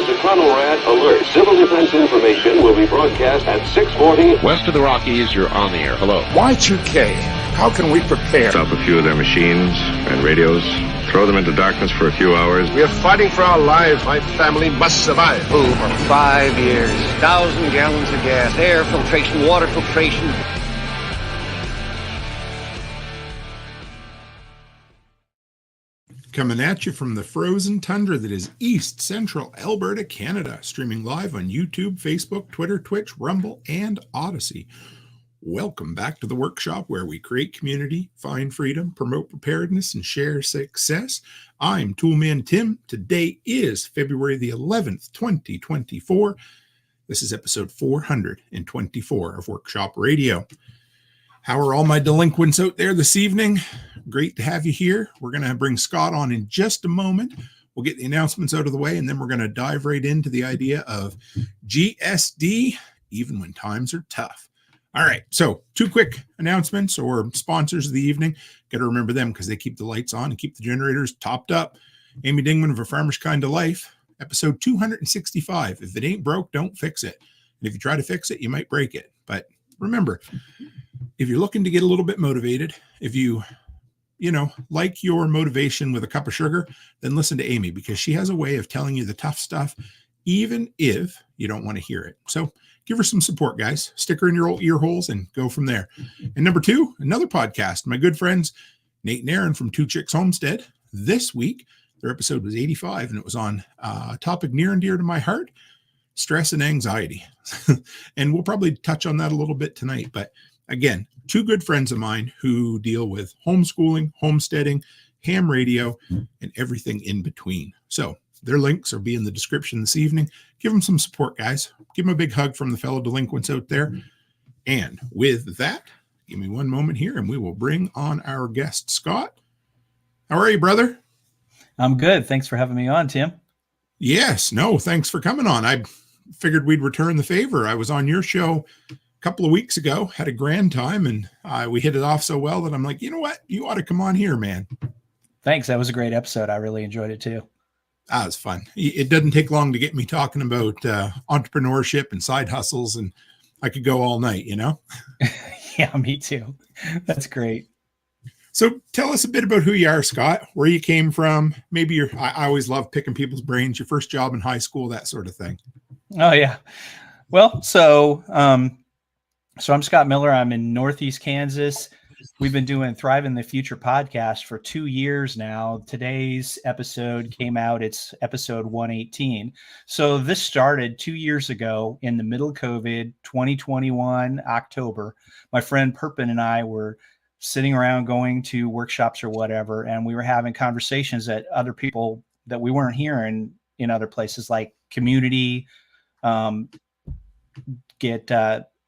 to Conelrad alert. Civil defense information will be broadcast at 6:40. West of the Rockies, you're on the air. Hello. Y2K, how can we prepare? Stop a few of their machines and radios. Throw them into darkness for a few hours. We are fighting for our lives. My family must survive. For 5 years, 1,000 gallons of gas, air filtration, water filtration. Coming at you from the frozen tundra that is East Central Alberta, Canada. Streaming live on YouTube, Facebook, Twitter, Twitch, Rumble, and Odyssey. Welcome back to the workshop where we create community, find freedom, promote preparedness, and share success. I'm Toolman Tim. Today is February the 11th, 2024. This is episode 424 of Workshop Radio. How are all my delinquents out there this evening? Great to have you here. We're going to bring Scott on in just a moment. We'll get the announcements out of the way, and then we're going to dive right into the idea of GSD, even when times are tough. All right, so 2 quick announcements or sponsors of the evening. Got to remember them because they keep the lights on and keep the generators topped up. Amy Dingman of A Farmer's Kind of Life, episode 265. If it ain't broke, don't fix it. And if you try to fix it, you might break it. But remember, if you're looking to get a little bit motivated, if you like your motivation with a cup of sugar, then listen to Amy because she has a way of telling you the tough stuff, even if you don't want to hear it. So give her some support, guys. Stick her in your old ear holes and go from there. And number 2, another podcast. My good friends, Nate and Aaron from Two Chicks Homestead. This week, their episode was 85, and it was on a topic near and dear to my heart, stress and anxiety. And we'll probably touch on that a little bit tonight. But again, 2 good friends of mine who deal with homeschooling, homesteading, ham radio, and everything in between. So their links will be in the description this evening. Give them some support, guys. Give them a big hug from the fellow delinquents out there. And with that, give me one moment here, and we will bring on our guest, Scott. How are you, brother? I'm good. Thanks for having me on, Tim. Yes. No, thanks for coming on. I figured we'd return the favor. I was on your show a couple of weeks ago, had a grand time, and we hit it off so well that I'm like, you know what? You ought to come on here, man. Thanks. That was a great episode. I really enjoyed it too. That was fun. It doesn't take long to get me talking about entrepreneurship and side hustles, and I could go all night, Yeah, me too. That's great. So tell us a bit about who you are, Scott, where you came from. Maybe I always love picking people's brains, your first job in high school, that sort of thing. Oh, yeah. Well, so I'm Scott Miller. I'm in Northeast Kansas. We've been doing Thrive in the Future podcast for 2 years now. Today's episode came out. It's episode 118. So this started 2 years ago in the middle of COVID, 2021, October. My friend Perpin and I were sitting around going to workshops or whatever, and we were having conversations that other people that we weren't hearing in other places like community, get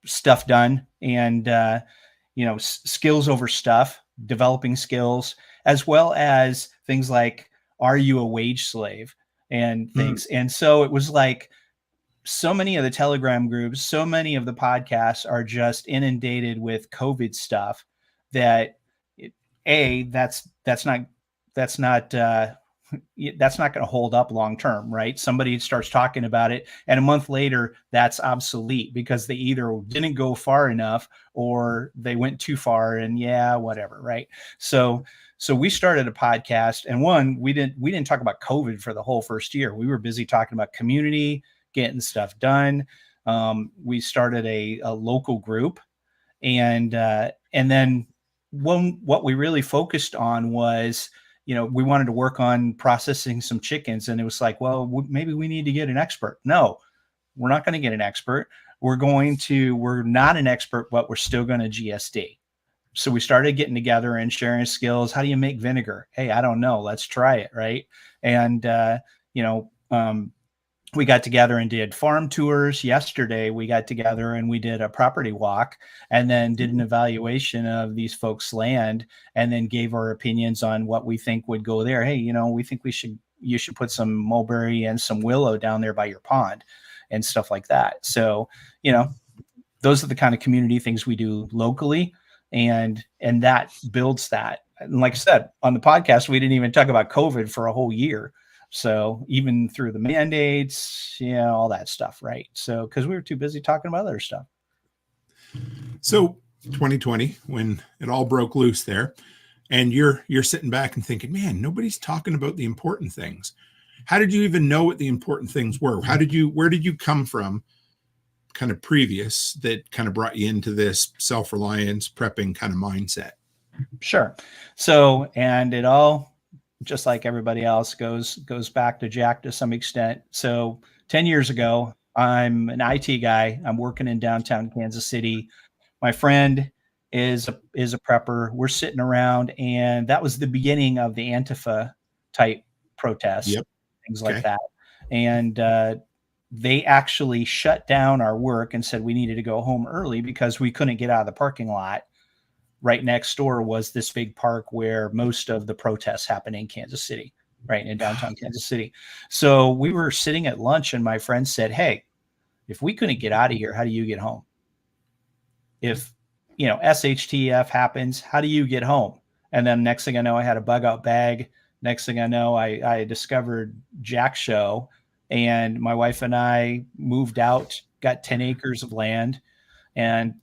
stuff done, and skills over stuff, developing skills, as well as things like, are you a wage slave and things. And so it was like so many of the Telegram groups, so many of the podcasts are just inundated with COVID stuff that that's not going to hold up long term, right? Somebody starts talking about it, and a month later, that's obsolete because they either didn't go far enough or they went too far, and whatever, right? So we started a podcast, and we didn't talk about COVID for the whole first year. We were busy talking about community, getting stuff done. We started a local group, and then what we really focused on was, we wanted to work on processing some chickens, and it was like, well, maybe we need to get an expert. No, we're not going to get an expert. We're not an expert, but we're still going to GSD. So we started getting together and sharing skills. How do you make vinegar? Hey, I don't know. Let's try it. Right. And, we got together and did farm tours. Yesterday, we got together and we did a property walk and then did an evaluation of these folks' land and then gave our opinions on what we think would go there. Hey, we think you should put some mulberry and some willow down there by your pond and stuff like that. So, those are the kind of community things we do locally, and that builds that. And like I said, on the podcast, we didn't even talk about COVID for a whole year. So even through the mandates, all that stuff, right? So because we were too busy talking about other stuff. So 2020, when it all broke loose there, and you're sitting back and thinking, man, nobody's talking about the important things. How did you even know what the important things were? Where did you come from kind of previous that kind of brought you into this self-reliance prepping kind of mindset? Sure. So, and it all, just like everybody else, goes back to Jack to some extent. So 10 years ago, I'm an IT guy. I'm working in downtown Kansas City. My friend is a prepper. We're sitting around, and that was the beginning of the Antifa type protests, things like that. And they actually shut down our work and said we needed to go home early because we couldn't get out of the parking lot. Right next door was this big park where most of the protests happen in Kansas City, right in downtown Kansas City. So we were sitting at lunch, and my friend said, hey, if we couldn't get out of here, how do you get home? If, SHTF happens, how do you get home? And then next thing I know, I had a bug out bag. Next thing I know, I discovered Jack's show, and my wife and I moved out, got 10 acres of land, and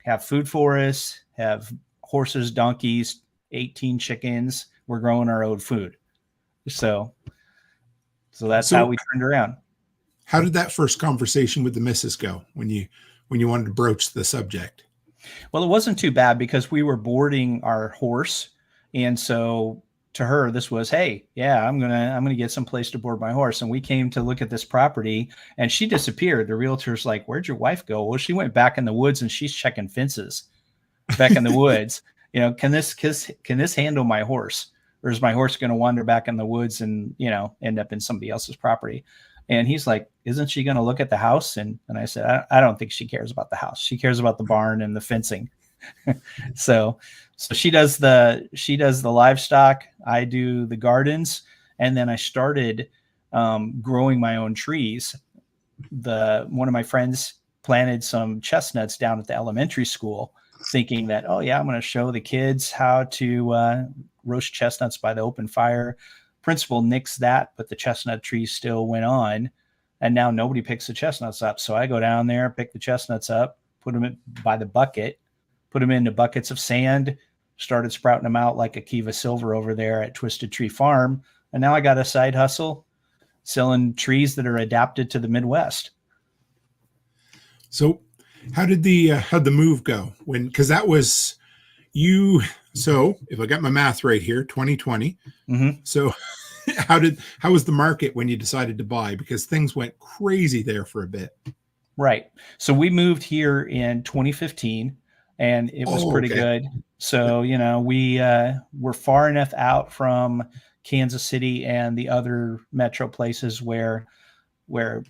have food forests, have horses, donkeys, 18 chickens. We're growing our own food. So that's how we turned around. How did that first conversation with the missus go when you wanted to broach the subject? Well, it wasn't too bad because we were boarding our horse. And so to her, this was, hey, yeah, I'm going to get some place to board my horse. And we came to look at this property, and she disappeared. The realtor's like, where'd your wife go? Well, she went back in the woods, and she's checking fences back in the woods. Can this handle my horse? Or is my horse going to wander back in the woods and, end up in somebody else's property? And he's like, isn't she going to look at the house? And I said, I don't think she cares about the house. She cares about the barn and the fencing. So she does the livestock. I do the gardens. And then I started growing my own trees. One of my friends planted some chestnuts down at the elementary school, thinking that, oh yeah, I'm going to show the kids how to roast chestnuts by the open fire. Principal nixed that, but the chestnut trees still went on, and now nobody picks the chestnuts up. So I go down there, pick the chestnuts up, put them by the bucket, put them into buckets of sand, started sprouting them out like a Kiva Silver over there at Twisted Tree Farm. And now I got a side hustle selling trees that are adapted to the Midwest. So how'd the move go because that was you? So if I got my math right here, 2020. Mm-hmm. So how was the market when you decided to buy? Because things went crazy there for a bit. Right. So we moved here in 2015, and it was pretty good. So, we were far enough out from Kansas City and the other metro places where we've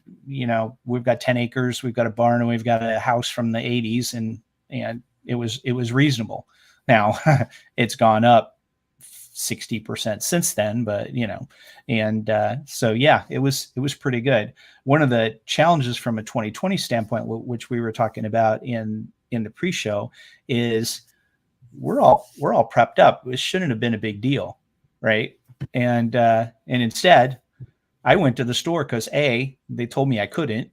got 10 acres, we've got a barn, and we've got a house from the 80s, and it was reasonable. Now it's gone up 60% since then, but so yeah, it was pretty good. One of the challenges from a 2020 standpoint, which we were talking about in the pre-show, is we're all prepped up. It shouldn't have been a big deal, right? And instead, I went to the store because A, they told me I couldn't,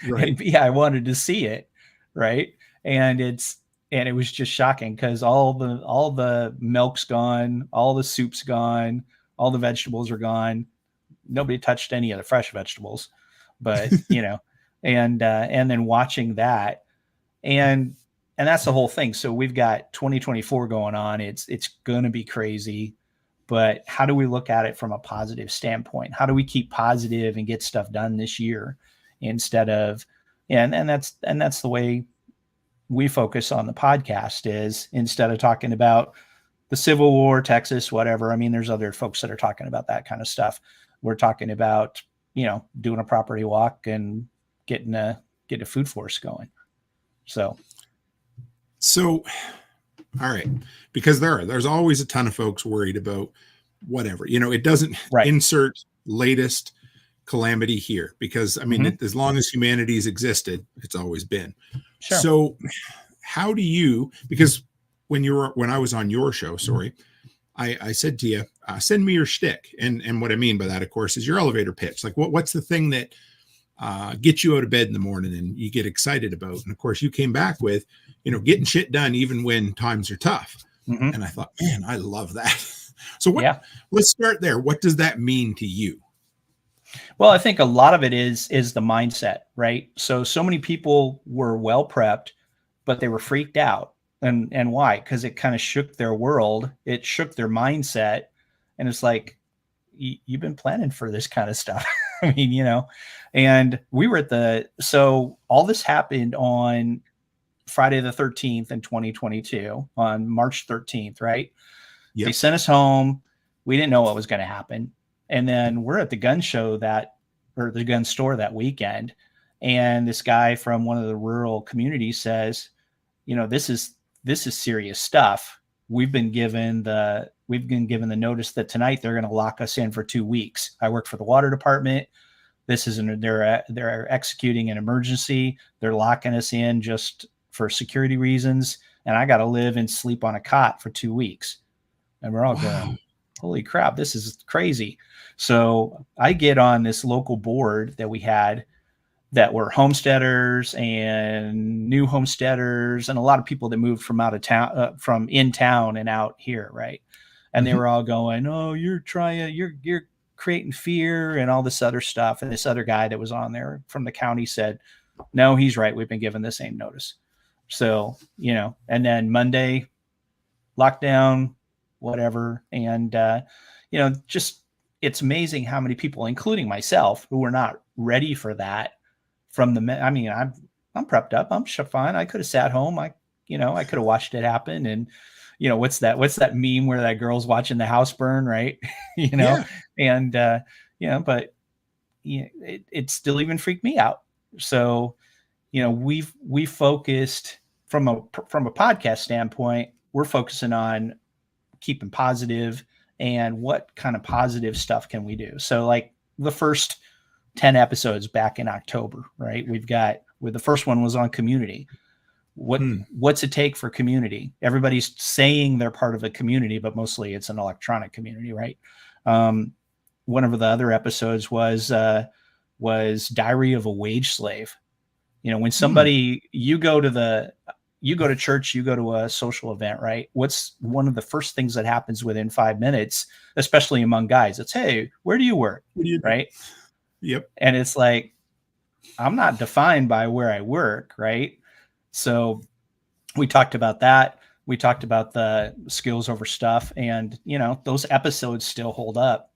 right. And B, I wanted to see it, right? And it was just shocking because all the milk's gone, all the soup's gone, all the vegetables are gone. Nobody touched any of the fresh vegetables, but and then watching that, and that's the whole thing. So we've got 2024 going on. It's going to be crazy, but how do we look at it from a positive standpoint? How do we keep positive and get stuff done this year instead of, and that's the way we focus on the podcast, is instead of talking about the Civil War, Texas, whatever. I mean, there's other folks that are talking about that kind of stuff. We're talking about, doing a property walk and getting a food force going. So, all right. Because there's always a ton of folks worried about whatever, it doesn't insert latest calamity here, because I mean, as long as humanity's existed, it's always been. Sure. So how do you, because when I was on your show, I said to you, send me your shtick. And what I mean by that, of course, is your elevator pitch. Like what's the thing that gets you out of bed in the morning and you get excited about? And of course, you came back with, getting shit done even when times are tough. Mm-hmm. And I thought, man, I love that. So let's start there. What does that mean to you? Well, I think a lot of it is the mindset, right? So many people were well prepped, but they were freaked out. And why? Because it kind of shook their world. It shook their mindset. And it's like, you've been planning for this kind of stuff. I mean, and we were so all this happened on Friday the 13th in 2022, on March 13th, right? Yep. They sent us home. We didn't know what was going to happen. And then we're at the gun show the gun store that weekend. And this guy from one of the rural communities says, this is serious stuff. We've been given the notice that tonight they're going to lock us in for 2 weeks. I work for the water department. They're executing an emergency. They're locking us in just for security reasons. And I got to live and sleep on a cot for 2 weeks. And we're all going, holy crap, this is crazy. So I get on this local board that we had that were homesteaders and new homesteaders and a lot of people that moved from out of town, from in town and out here. Right. And they were all going, oh, you're creating fear and all this other stuff. And this other guy that was on there from the county said, no, he's right. We've been given the same notice. So, and then Monday lockdown, whatever. And, just, it's amazing how many people, including myself, who were not ready for that I'm prepped up. I'm fine. I could have sat home. I could have watched it happen. And, what's that meme where that girl's watching the house burn, right? Yeah. And, but it still even freaked me out. So, we focused from a podcast standpoint, we're focusing on keeping positive and what kind of positive stuff can we do. So like the first 10 episodes back in October, right? The first one was on community. What's it take for community? Everybody's saying they're part of a community, but mostly it's an electronic community, right? One of the other episodes was Diary of a Wage Slave. When somebody, you go to church, you go to a social event, right? What's one of the first things that happens within 5 minutes, especially among guys? It's, hey, where do you work? Right? Yep. And it's like, I'm not defined by where I work, right? So we talked about that. We talked about the skills over stuff, and those episodes still hold up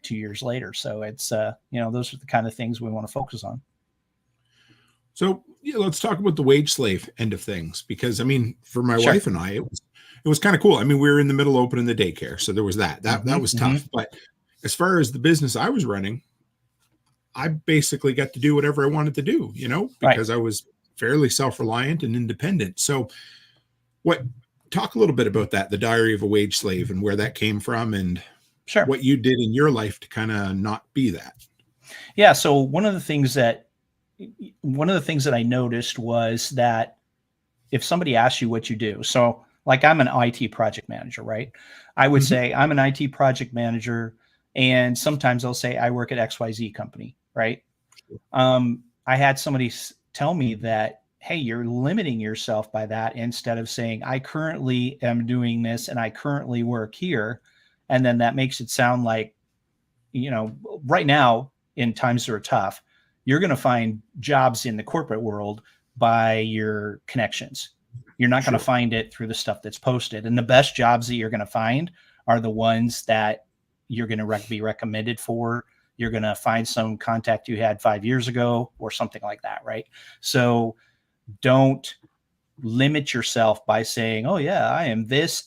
2 years later. So it's those are the kind of things we want to focus on. So let's talk about the wage slave end of things, because for my wife and I, it was kind of cool. We were in the middle of opening the daycare, so there was that was tough. But as far as the business I was running, I basically got to do whatever I wanted to do, because I was fairly self-reliant and independent. So talk a little bit about that, the Diary of a Wage Slave, and where that came from, and what you did in your life to kind of not be that. Yeah. So one of the things that I noticed was that if somebody asks you what you do, so like I'm an IT project manager, right? I would say I'm an IT project manager, and sometimes I'll say I work at XYZ company, right? I had somebody tell me that, hey, you're limiting yourself by that, instead of saying I currently am doing this and I currently work here. And then that makes it sound like, right now in times that are tough, you're going to find jobs in the corporate world by your connections. You're not going to find it through the stuff that's posted. And the best jobs that you're going to find are the ones that you're going to be recommended for. You're going to find some contact you had 5 years ago or something like that, right? So don't limit yourself by saying, oh yeah, I am this.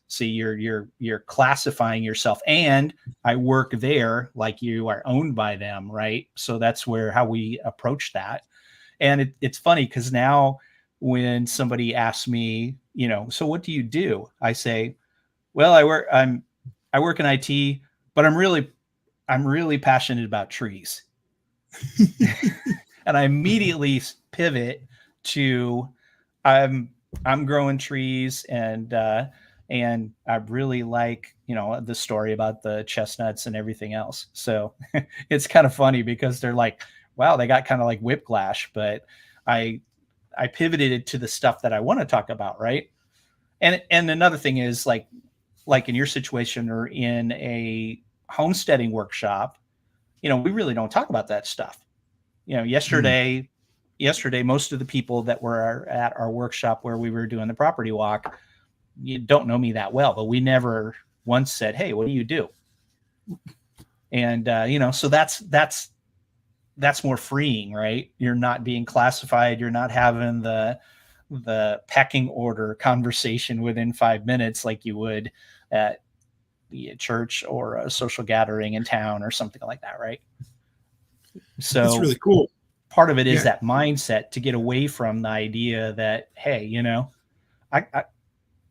See, you're classifying yourself, and I work there like you are owned by them, right? So that's how we approach that. And it's funny because now when somebody asks me, so what do you do? I say, well, I work in IT, but I'm really passionate about trees. And I immediately pivot to I'm growing trees, and And I really like, the story about the chestnuts and everything else. So it's kind of funny because they're like, wow, they got kind of like whiplash, but I pivoted it to the stuff that I want to talk about. Right. And another thing is like in your situation or in a homesteading workshop, we really don't talk about that stuff. Yesterday, most of the people that were at our workshop where we were doing the property walk, you don't know me that well, but we never once said, "Hey, what do you do?" And, so that's more freeing, right? You're not being classified. You're not having the pecking order conversation within 5 minutes like you would at the church or a social gathering in town or something like that, right? So that's really cool. Part of it is that mindset to get away from the idea that, hey,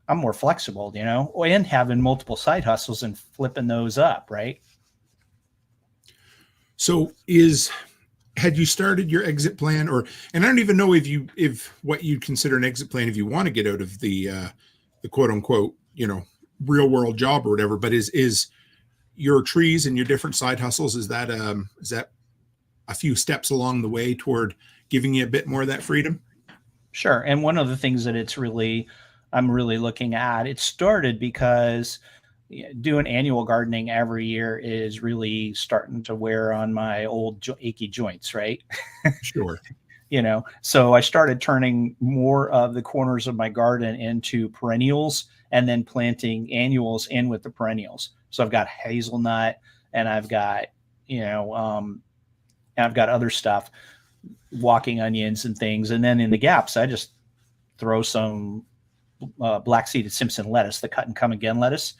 I'm more flexible, and having multiple side hustles and flipping those up, right? So had you started your exit plan, and I don't even know if what you'd consider an exit plan if you want to get out of the quote unquote, real world job or whatever, but is your trees and your different side hustles, is that a few steps along the way toward giving you a bit more of that freedom? Sure. And one of the things that I'm really looking at, it started because doing annual gardening every year is really starting to wear on my old achy joints, right? Sure. So I started turning more of the corners of my garden into perennials and then planting annuals in with the perennials. So I've got hazelnut and I've got, I've got other stuff, walking onions and things. And then in the gaps, I just throw some black seeded Simpson lettuce, the cut and come again lettuce.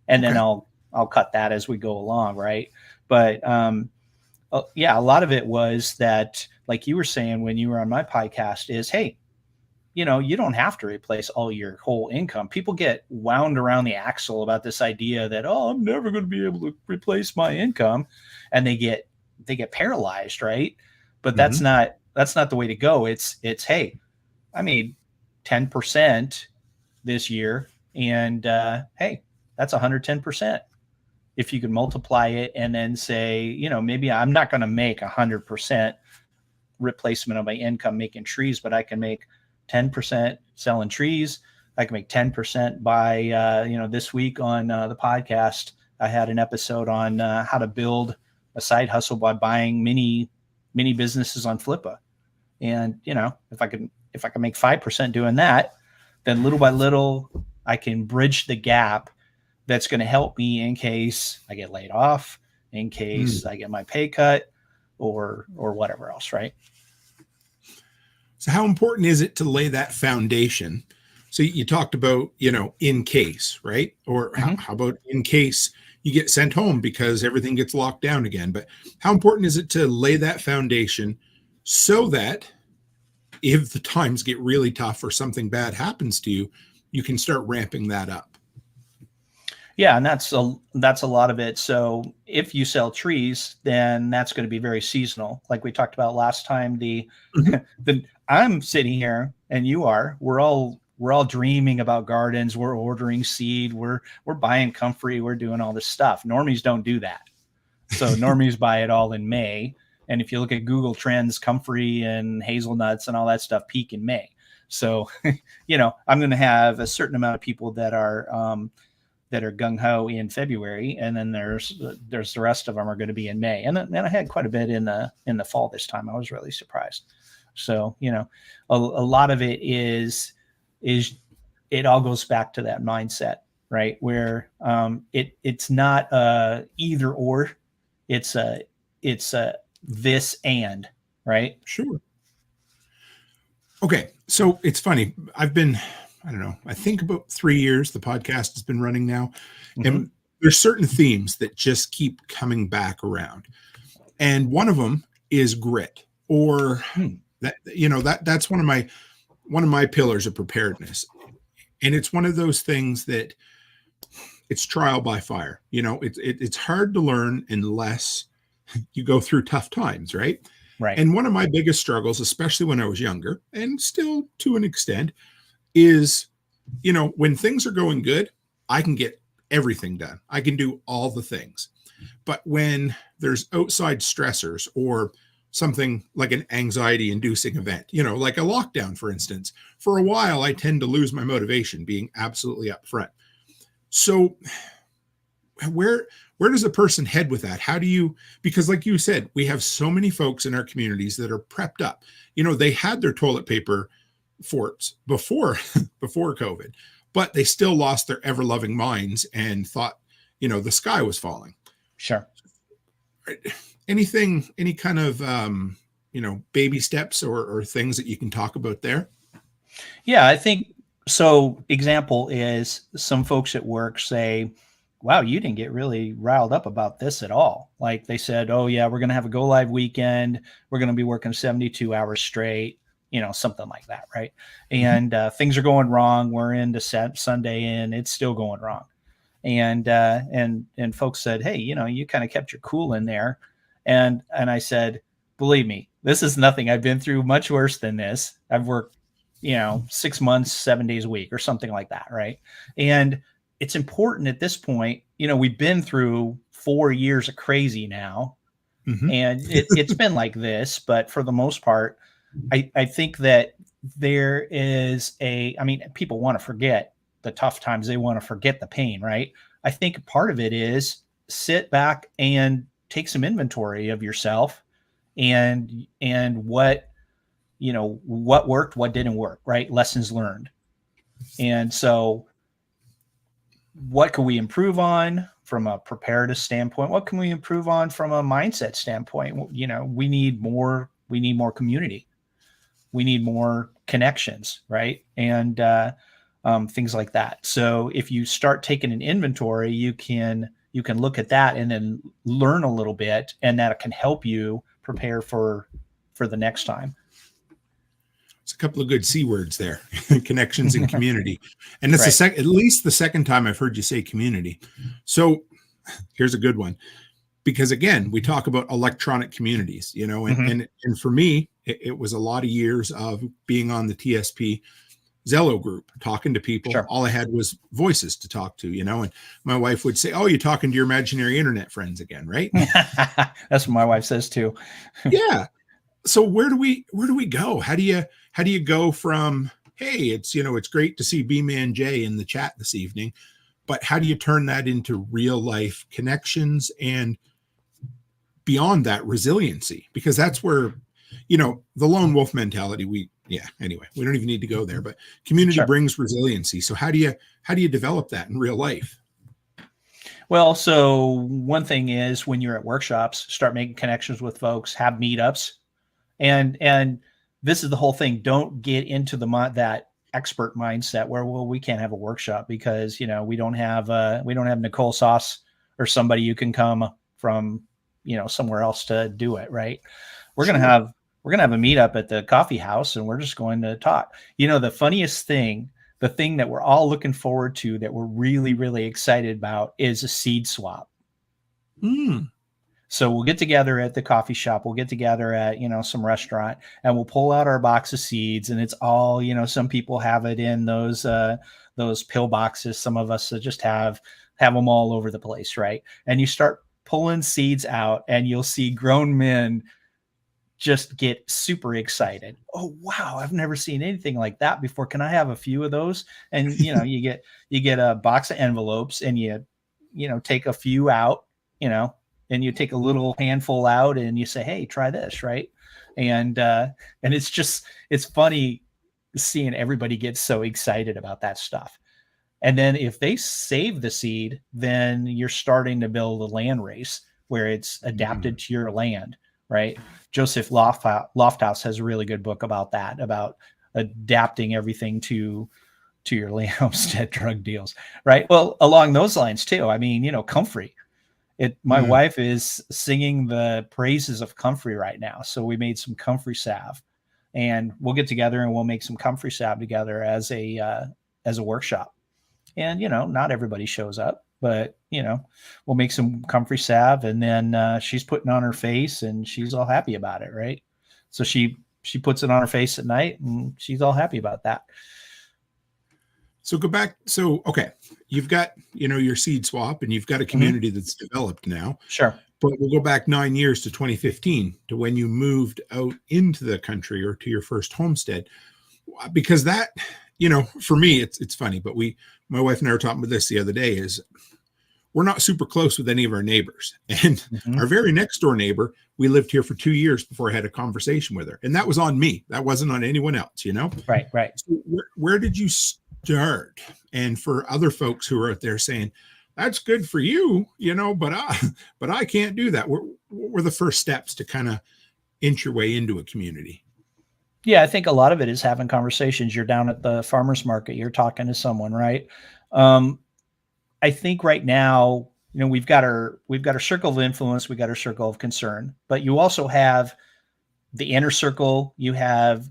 And then I'll cut that as we go along. Right. But, a lot of it was that, like you were saying, when you were on my podcast is, hey, you don't have to replace all your whole income. People get wound around the axle about this idea that, oh, I'm never going to be able to replace my income. And they get paralyzed. Right. But that's not the way to go. It's, hey, I made 10% this year. And, hey, that's 110%. If you can multiply it and then say, maybe I'm not going to make 100% replacement of my income making trees, but I can make 10% selling trees. I can make 10% by, this week on the podcast, I had an episode on how to build a side hustle by buying mini businesses on Flippa. And, if I can make 5% doing that, then little by little, I can bridge the gap that's going to help me in case I get laid off, in case I get my pay cut or whatever else. Right. So how important is it to lay that foundation? So you talked about, in case, right? Or how about in case you get sent home because everything gets locked down again? But how important is it to lay that foundation so that if the times get really tough or something bad happens to you, you can start ramping that up? Yeah, and that's a lot of it. So if you sell trees, then that's going to be very seasonal. Like we talked about last time, I'm sitting here and we're all dreaming about gardens. We're ordering seed. We're buying comfrey. We're doing all this stuff. Normies don't do that. So normies buy it all in May. And if you look at Google Trends, comfrey and hazelnuts and all that stuff peak in May. So, I'm going to have a certain amount of people that are gung-ho in February, and then there's the rest of them are going to be in May. And then I had quite a bit in the fall this time. I was really surprised. So, a lot of it is it all goes back to that mindset, right? Where it's not either or, it's a this and, right? Sure. Okay. So it's funny. I've been, I don't know, I think about 3 years the podcast has been running now. And there's certain themes that just keep coming back around. And one of them is grit, or that's one of my pillars of preparedness. And it's one of those things that it's trial by fire. It's hard to learn unless you go through tough times, right? Right. And one of my biggest struggles, especially when I was younger, and still to an extent, is, when things are going good, I can get everything done. I can do all the things. But when there's outside stressors or something like an anxiety inducing event, like a lockdown, for instance, for a while, I tend to lose my motivation, being absolutely upfront. So where does a person head with that? How do you, because like you said, we have so many folks in our communities that are prepped up. They had their toilet paper forts before COVID, but they still lost their ever loving minds and thought, the sky was falling. Sure. Any kind of, baby steps or things that you can talk about there? Yeah, I think so. Example is some folks at work say, wow, you didn't get really riled up about this at all. Like they said, oh yeah, we're going to have a go live weekend. We're going to be working 72 hours straight, something like that. Right. And things are going wrong. We're into Sunday and it's still going wrong. And folks said, hey, you kind of kept your cool in there. And I said, believe me, this is nothing. I've been through much worse than this. I've worked, 6 months, 7 days a week or something like that. Right. And it's important at this point, we've been through 4 years of crazy now, and it's been like this, but for the most part, I think that there is people want to forget the tough times. They want to forget the pain, right? I think part of it is sit back and take some inventory of yourself and what worked, what didn't work, right? Lessons learned. And so what can we improve on from a preparedness standpoint? What can we improve on from a mindset standpoint? We need more community. We need more connections, right? And things like that. So if you start taking an inventory, you can look at that and then learn a little bit, and that can help you prepare for the next time. It's a couple of good C words there, connections and community. And it's right. at least the second time I've heard you say community. So here's a good one, because again, we talk about electronic communities, and for me, it was a lot of years of being on the TSP Zello group, talking to people. Sure. All I had was voices to talk to, and my wife would say, oh, you're talking to your imaginary internet friends again, right? That's what my wife says too. Yeah. So where do we go? How do you go from, hey, it's great to see B-Man J in the chat this evening, but how do you turn that into real life connections and beyond that resiliency? Because that's where, the lone wolf mentality, anyway, we don't even need to go there, but community Sure. brings resiliency. So how do you develop that in real life? Well, so one thing is when you're at workshops, start making connections with folks, have meetups. And this is the whole thing. Don't get into that expert mindset where, well, we can't have a workshop because, we don't have Nicole Sauce or somebody you can come from, somewhere else to do it. Right. We're going to have a meetup at the coffee house and we're just going to talk. The funniest thing, the thing that we're all looking forward to that we're really, really excited about is a seed swap. So we'll get together at the coffee shop. We'll get together at, some restaurant, and we'll pull out our box of seeds, and it's all, some people have it in those pill boxes. Some of us just have them all over the place. Right. And you start pulling seeds out and you'll see grown men just get super excited. Oh, wow. I've never seen anything like that before. Can I have a few of those? And, you get a box of envelopes and you take a few out, and you take a little handful out and you say, hey, try this. Right. And it's funny seeing everybody get so excited about that stuff. And then if they save the seed, then you're starting to build a land race where it's adapted to your land. Right. Joseph Lofthouse has a really good book about that, about adapting everything to your land homestead drug deals. Right. Well, along those lines too. Comfrey. My wife is singing the praises of comfrey right now. So we made some comfrey salve, and we'll get together and we'll make some comfrey salve together as a workshop. And, not everybody shows up, but, we'll make some comfrey salve, and then she's putting on her face and she's all happy about it. Right. So she puts it on her face at night and she's all happy about that. So go back. So, okay, you've got, your seed swap and you've got a community that's developed now. Sure. But we'll go back 9 years to 2015 to when you moved out into the country or to your first homestead. Because that, for me, it's funny, but my wife and I were talking about this the other day, is we're not super close with any of our neighbors. And our very next door neighbor, we lived here for 2 years before I had a conversation with her. And that was on me. That wasn't on anyone else, Right, right. So where did you start? And for other folks who are out there saying, that's good for you, but I can't do that. What were the first steps to kind of inch your way into a community? Yeah, I think a lot of it is having conversations. You're down at the farmer's market, you're talking to someone, right? I think right now, we've got our circle of influence, we got our circle of concern, but you also have the inner circle, you have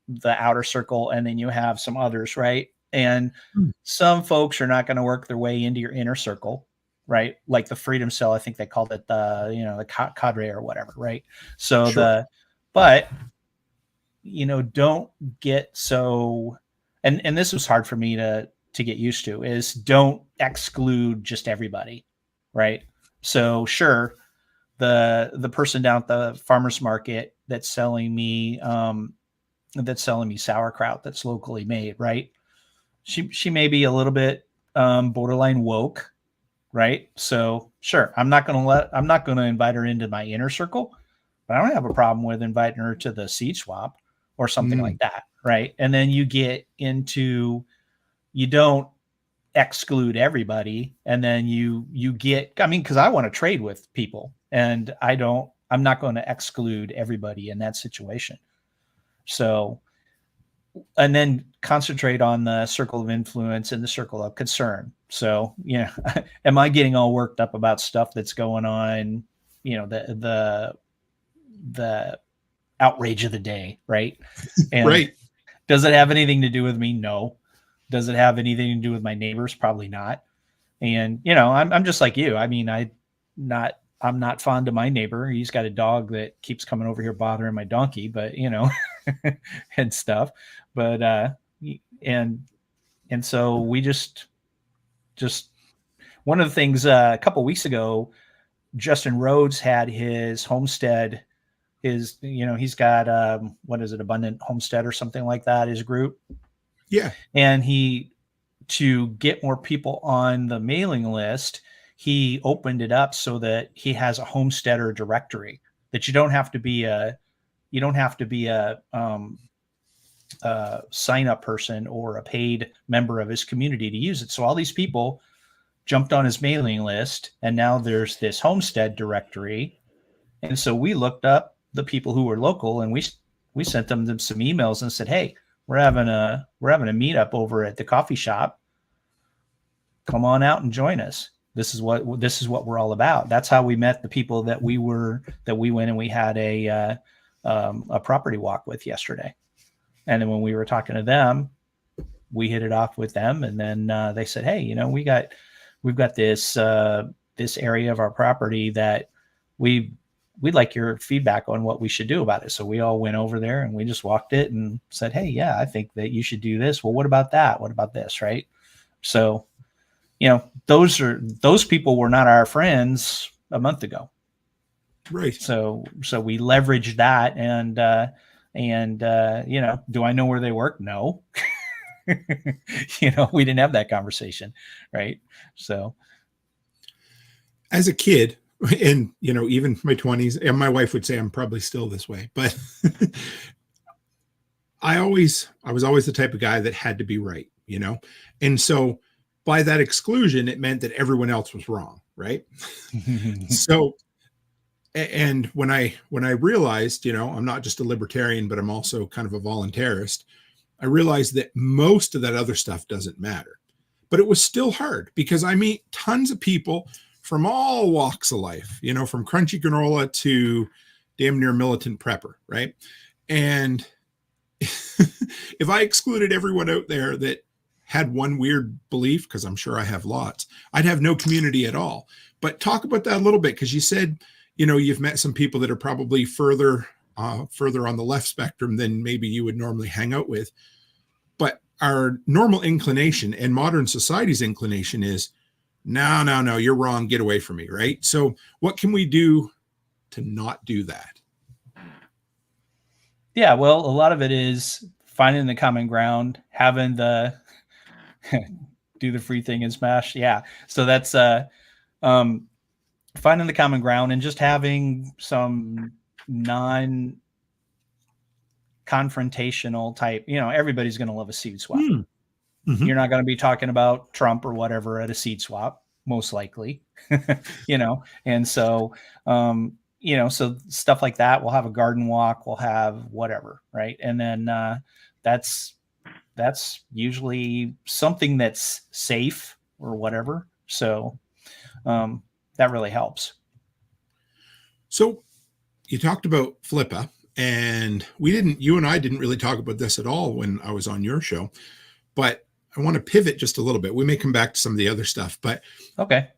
the outer circle, and then you have some others, right? And some folks are not going to work their way into your inner circle, right? Like the Freedom Cell, I think they called it the cadre or whatever, right? So Sure. don't get so, and this was hard for me to get used to, is don't exclude just everybody, right? So sure, the person down at the farmer's market that's selling me sauerkraut that's locally made, right? She may be a little bit borderline woke, right? So sure, I'm not going to invite her into my inner circle, but I don't have a problem with inviting her to the seed swap or something like that, right? And then you get into, you don't exclude everybody, and then you get, because I want to trade with people, and I'm not going to exclude everybody in that situation. So, and then concentrate on the circle of influence and the circle of concern. So, am I getting all worked up about stuff that's going on, the outrage of the day, right? And Right. Does it have anything to do with me? No. Does it have anything to do with my neighbors? Probably not. And, I'm just like you. I mean, I'm not fond of my neighbor. He's got a dog that keeps coming over here bothering my donkey, but, and stuff. But, and so we just one of the things, a couple of weeks ago, Justin Rhodes had his homestead, he's got, Abundant Homestead or something like that, his group. Yeah. And to get more people on the mailing list, he opened it up so that he has a homesteader directory, that you don't have to be a sign up person or a paid member of his community to use it. So all these people jumped on his mailing list, and now there's this homestead directory. And so we looked up the people who were local, and we sent them some emails and said, hey, we're having a meetup over at the coffee shop. Come on out and join us. This is what we're all about. That's how we met the people that we went and we had a property walk with yesterday. And then when we were talking to them, we hit it off with them. And then they said, hey, we've got this area of our property that we'd like your feedback on what we should do about it. So we all went over there and we just walked it and said, hey, yeah, I think that you should do this. Well, what about that? What about this? Right. So, those people were not our friends a month ago. Right. So we leveraged that and do I know where they work? No. We didn't have that conversation. Right. So as a kid, and even my 20s, and my wife would say I'm probably still this way, but I was always the type of guy that had to be right, and so by that exclusion, it meant that everyone else was wrong, right? So, and when I realized, I'm not just a libertarian, but I'm also kind of a voluntarist, I realized that most of that other stuff doesn't matter. But it was still hard because I meet tons of people from all walks of life, from crunchy granola to damn near militant prepper, right? And if I excluded everyone out there that had one weird belief, because I'm sure I have lots, I'd have no community at all. But talk about that a little bit, because you said, you've met some people that are probably further on the left spectrum than maybe you would normally hang out with. But our normal inclination and modern society's inclination is, no, you're wrong. Get away from me. Right. So what can we do to not do that? Yeah, well, a lot of it is finding the common ground, having the do the free thing and smash. Yeah. So that's finding the common ground and just having some non-confrontational type, everybody's going to love a seed swap. Mm-hmm. You're not going to be talking about Trump or whatever at a seed swap, most likely, and so, so stuff like that. We'll have a garden walk, we'll have whatever. Right. And then that's usually something that's safe or whatever. So that really helps. So you talked about Flippa, and you and I didn't really talk about this at all when I was on your show, but I want to pivot just a little bit. We may come back to some of the other stuff, but okay.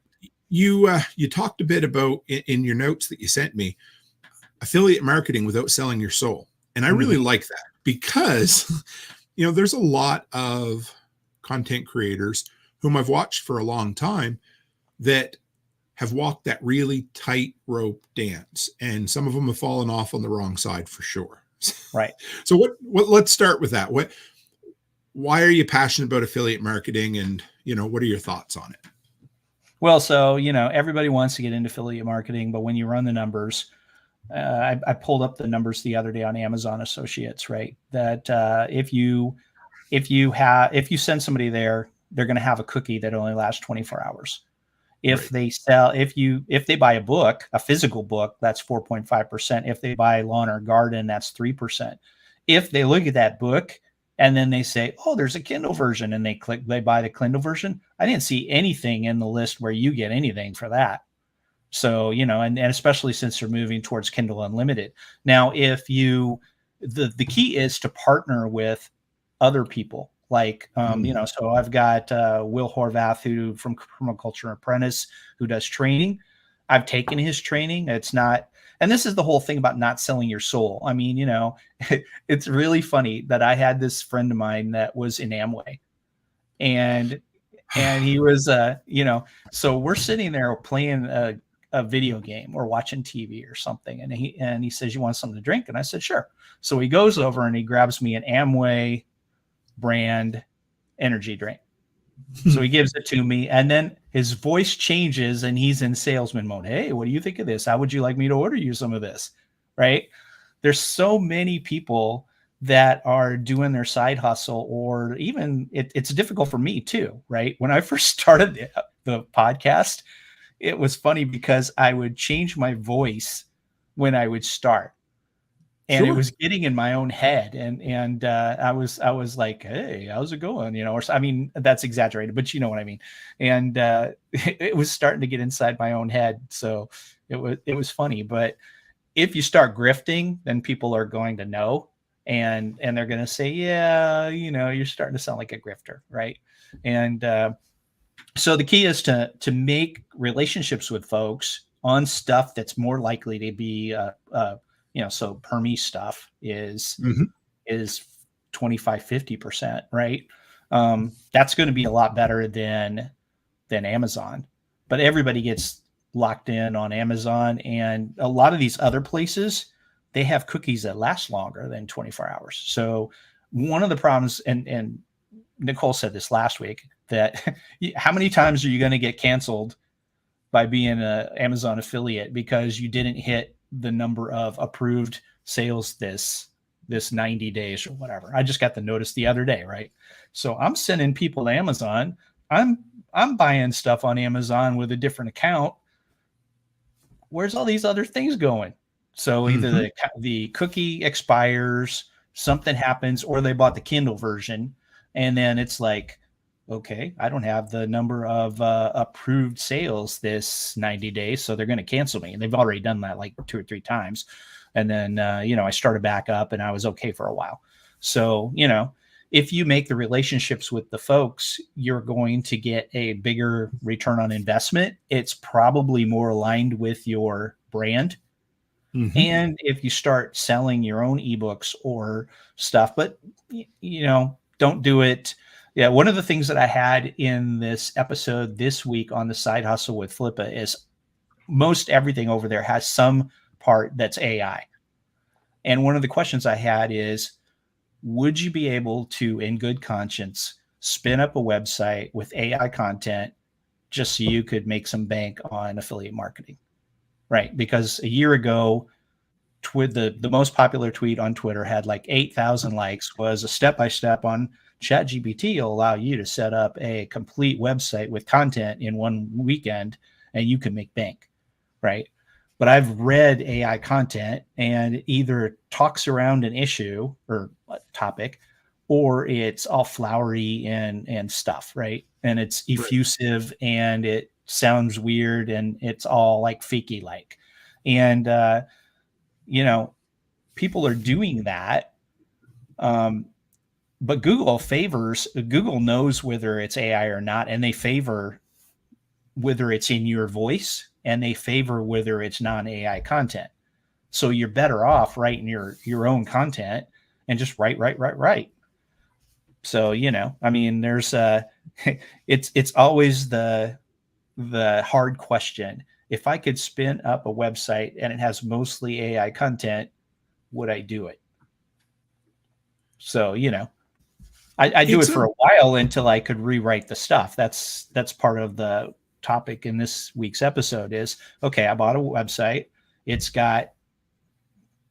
You talked a bit about in your notes that you sent me, affiliate marketing without selling your soul. And I really like that because, there's a lot of content creators whom I've watched for a long time that have walked that really tight rope dance. And some of them have fallen off on the wrong side for sure. Right. So let's start with that. Why are you passionate about affiliate marketing, and, what are your thoughts on it? Well, so, everybody wants to get into affiliate marketing, but when you run the numbers, I pulled up the numbers the other day on Amazon Associates, right? That if you send somebody there, they're going to have a cookie that only lasts 24 hours. If they buy a book, a physical book, that's 4.5%. If they buy lawn or garden, that's 3%. If they look at that book and then they say, oh, there's a Kindle version, and they buy the Kindle version, I didn't see anything in the list where you get anything for that. So, and especially since they're moving towards Kindle Unlimited. Now, the key is to partner with other people. Like, so I've got Will Horvath, who from Permaculture Apprentice, who does training. I've taken his training. It's not, and this is the whole thing about not selling your soul. I mean, it's really funny that I had this friend of mine that was in Amway, and he was, so we're sitting there playing a video game or watching TV or something. And he says, you want something to drink? And I said, sure. So he goes over and he grabs me an Amway brand energy drink. So he gives it to me, and then his voice changes and he's in salesman mode. Hey, what do you think of this? How would you like me to order you some of this? Right. There's so many people that are doing their side hustle, or even it's difficult for me too. Right. When I first started the podcast, it was funny because I would change my voice when I would start. And It was getting in my own head, and I was like, "Hey, how's it going?" Or I mean, that's exaggerated, but you know what I mean. And it was starting to get inside my own head, so it was funny. But if you start grifting, then people are going to know, and they're going to say, "Yeah, you're starting to sound like a grifter, right?" And so the key is to make relationships with folks on stuff that's more likely to be so Permy stuff is 25-50%, right? That's going to be a lot better than Amazon, but everybody gets locked in on Amazon, and a lot of these other places, they have cookies that last longer than 24 hours. So one of the problems, and Nicole said this last week, that how many times are you going to get canceled by being an Amazon affiliate because you didn't hit the number of approved sales this 90 days or whatever? I just got the notice the other day, right? So I'm sending people to Amazon. I'm buying stuff on Amazon with a different account. Where's all these other things going? So either the cookie expires, something happens, or they bought the Kindle version, and then it's like, okay, I don't have the number of approved sales this 90 days, so they're going to cancel me. And they've already done that like 2 or 3 times. And then, I started back up and I was okay for a while. So, if you make the relationships with the folks, you're going to get a bigger return on investment. It's probably more aligned with your brand. And if you start selling your own ebooks or stuff, but, Don't do it. Yeah. One of the things that I had in this episode this week on the Side Hustle with Flippa is most everything over there has some part that's AI. And one of the questions I had is, would you be able to, in good conscience, spin up a website with AI content just so you could make some bank on affiliate marketing? Right. Because a year ago, the most popular tweet on Twitter had like 8,000 likes, was a step-by-step on ChatGPT will allow you to set up a complete website with content in one weekend and you can make bank. Right. But I've read AI content and it either talks around an issue or a topic, or it's all flowery and stuff. Right. And it's effusive and it sounds weird and it's all like fakey like. And, people are doing that. But Google knows whether it's AI or not, and they favor whether it's in your voice and they favor whether it's non-AI content. So you're better off writing your own content and just write. So, there's it's always the hard question. If I could spin up a website and it has mostly AI content, would I do it? So, I do it for a while until I could rewrite the stuff. That's part of the topic in this week's episode is, okay, I bought a website. It's got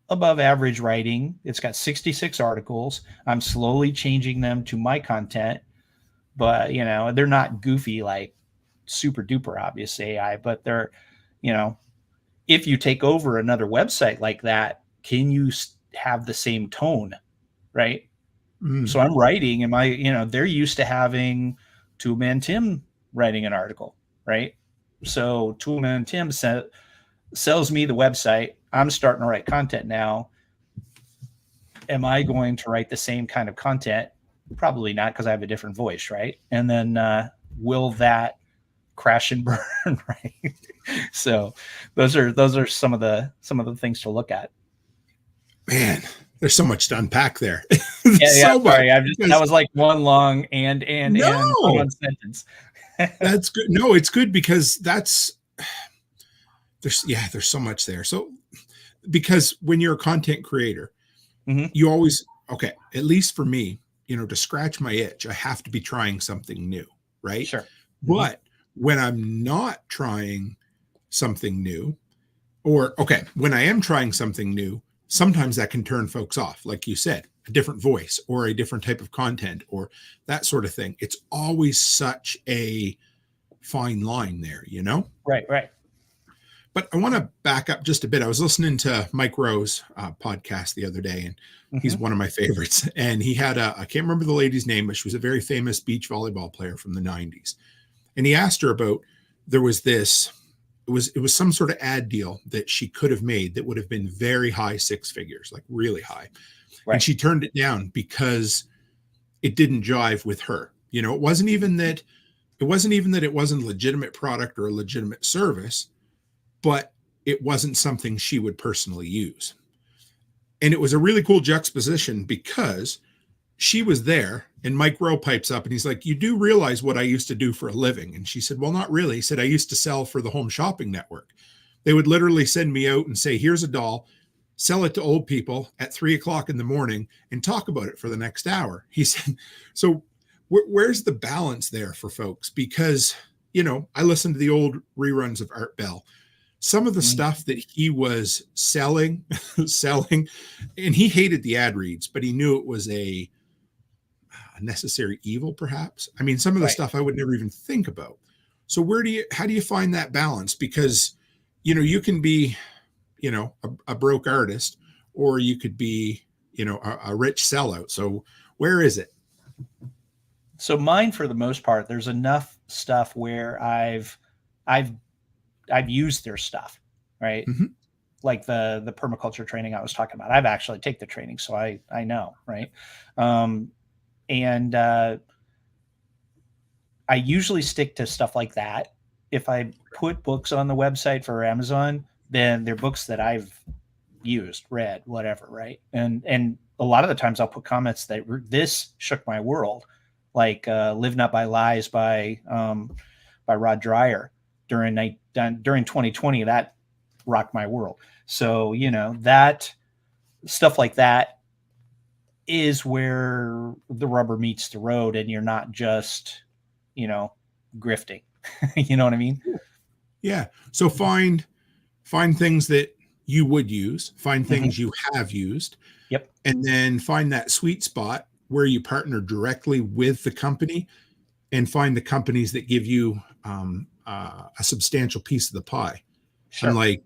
above average writing. It's got 66 articles. I'm slowly changing them to my content, but they're not goofy, like super duper obvious AI, but they're, if you take over another website like that, can you have the same tone? Right. So I'm writing and they're used to having Toolman Tim writing an article. Right. So Toolman Tim sells me the website. I'm starting to write content now. Am I going to write the same kind of content? Probably not, because I have a different voice. Right. And then will that crash and burn? Right. So those are some of the things to look at. Man, there's so much to unpack there. So sorry. That was like one long and one sentence. That's good. No, it's good because there's so much there. So because when you're a content creator, you always, at least for me, to scratch my itch, I have to be trying something new. Right. Sure. But when I'm not trying something new, or when I am trying something new, sometimes that can turn folks off. Like you said, a different voice or a different type of content or that sort of thing. It's always such a fine line there, Right. But I want to back up just a bit. I was listening to Mike Rowe's podcast the other day, and he's one of my favorites. And he had I can't remember the lady's name, but she was a very famous beach volleyball player from the 90s. And he asked her about, there was this, it was some sort of ad deal that she could have made that would have been very high six figures, like really high. Right. And she turned it down because it didn't jive with her. It wasn't even that it wasn't a legitimate product or a legitimate service, but it wasn't something she would personally use. And it was a really cool juxtaposition because she was there and Mike Rowe pipes up and he's like, you do realize what I used to do for a living? And she said, well, not really. He said, I used to sell for the Home Shopping Network. They would literally send me out and say, here's a doll, sell it to old people at 3:00 in the morning and talk about it for the next hour. He said, so where's the balance there for folks? Because, I listened to the old reruns of Art Bell. Some of the stuff that he was selling, and he hated the ad reads, but he knew it was a necessary evil, perhaps. I mean, some of the stuff I would never even think about. So how do you find that balance? Because, you can be, a broke artist, or you could be, a rich sellout. So where is it? So mine, for the most part, there's enough stuff where I've used their stuff, right? Like the permaculture training I was talking about. I've actually taken the training, so I know, right? And I usually stick to stuff like that. If I put books on the website for Amazon, then they're books that I've used, read, whatever, right? And a lot of the times I'll put comments that this shook my world, like "Live Not by Lies" by Rod Dreyer during 2020. That rocked my world. So, that stuff like that is where the rubber meets the road, and you're not just, grifting. You know what I mean? Yeah. So find things that you would use, find things you have used. Yep. And then find that sweet spot where you partner directly with the company, and find the companies that give you a substantial piece of the pie. Sure. And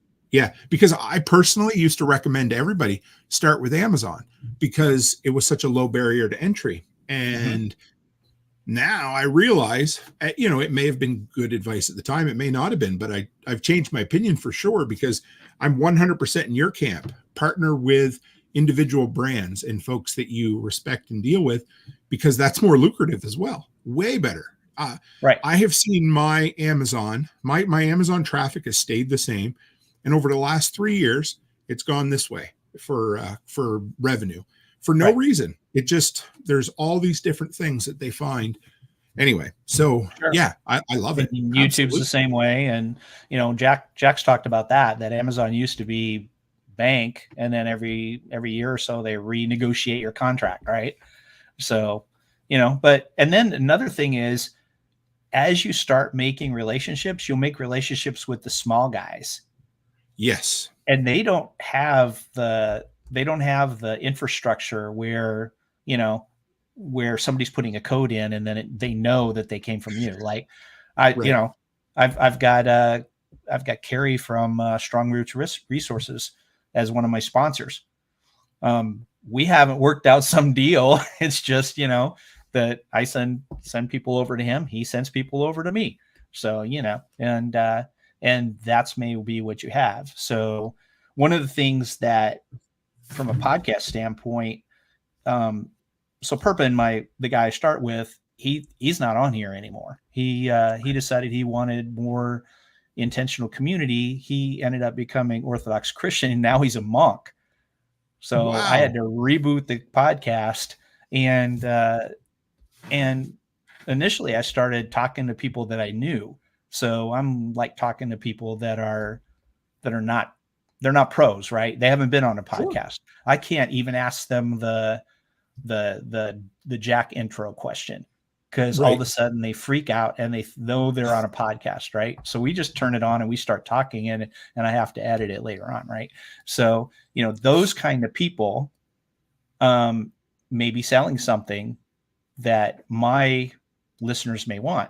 because I personally used to recommend to everybody start with Amazon because it was such a low barrier to entry. And now I realize, it may have been good advice at the time. It may not have been, but I've changed my opinion for sure, because I'm 100% in your camp. Partner with individual brands and folks that you respect and deal with, because that's more lucrative as well. Way better. Right. I have seen my Amazon traffic has stayed the same. And over the last 3 years, it's gone this way for revenue for no reason. It just, there's all these different things that they find. Anyway, so yeah, I love it. And YouTube's Absolutely. The same way. And, Jack's talked about that Amazon used to be bank, and then every year or so they renegotiate your contract. Right. So, and then another thing is, as you start making relationships, you'll make relationships with the small guys. Yes. And they don't have the infrastructure where, where somebody's putting a code in and then they know that they came from you. Like I've got Carrie from Strong Roots Resources as one of my sponsors. We haven't worked out some deal. It's just, that I send people over to him. He sends people over to me. So, and that's maybe what you have. So one of the things that from a podcast standpoint, so Perpin, the guy I start with, he's not on here anymore. He decided he wanted more intentional community. He ended up becoming Orthodox Christian, and now he's a monk. So wow. I had to reboot the podcast, and initially I started talking to people that I knew. So I'm like talking to people that are not, they're not pros, right? They haven't been on a podcast. Sure. I can't even ask them the Jack intro question, because all of a sudden they freak out and they know they're on a podcast, right? So we just turn it on and we start talking, and I have to edit it later on, right? So, those kind of people may be selling something that my listeners may want,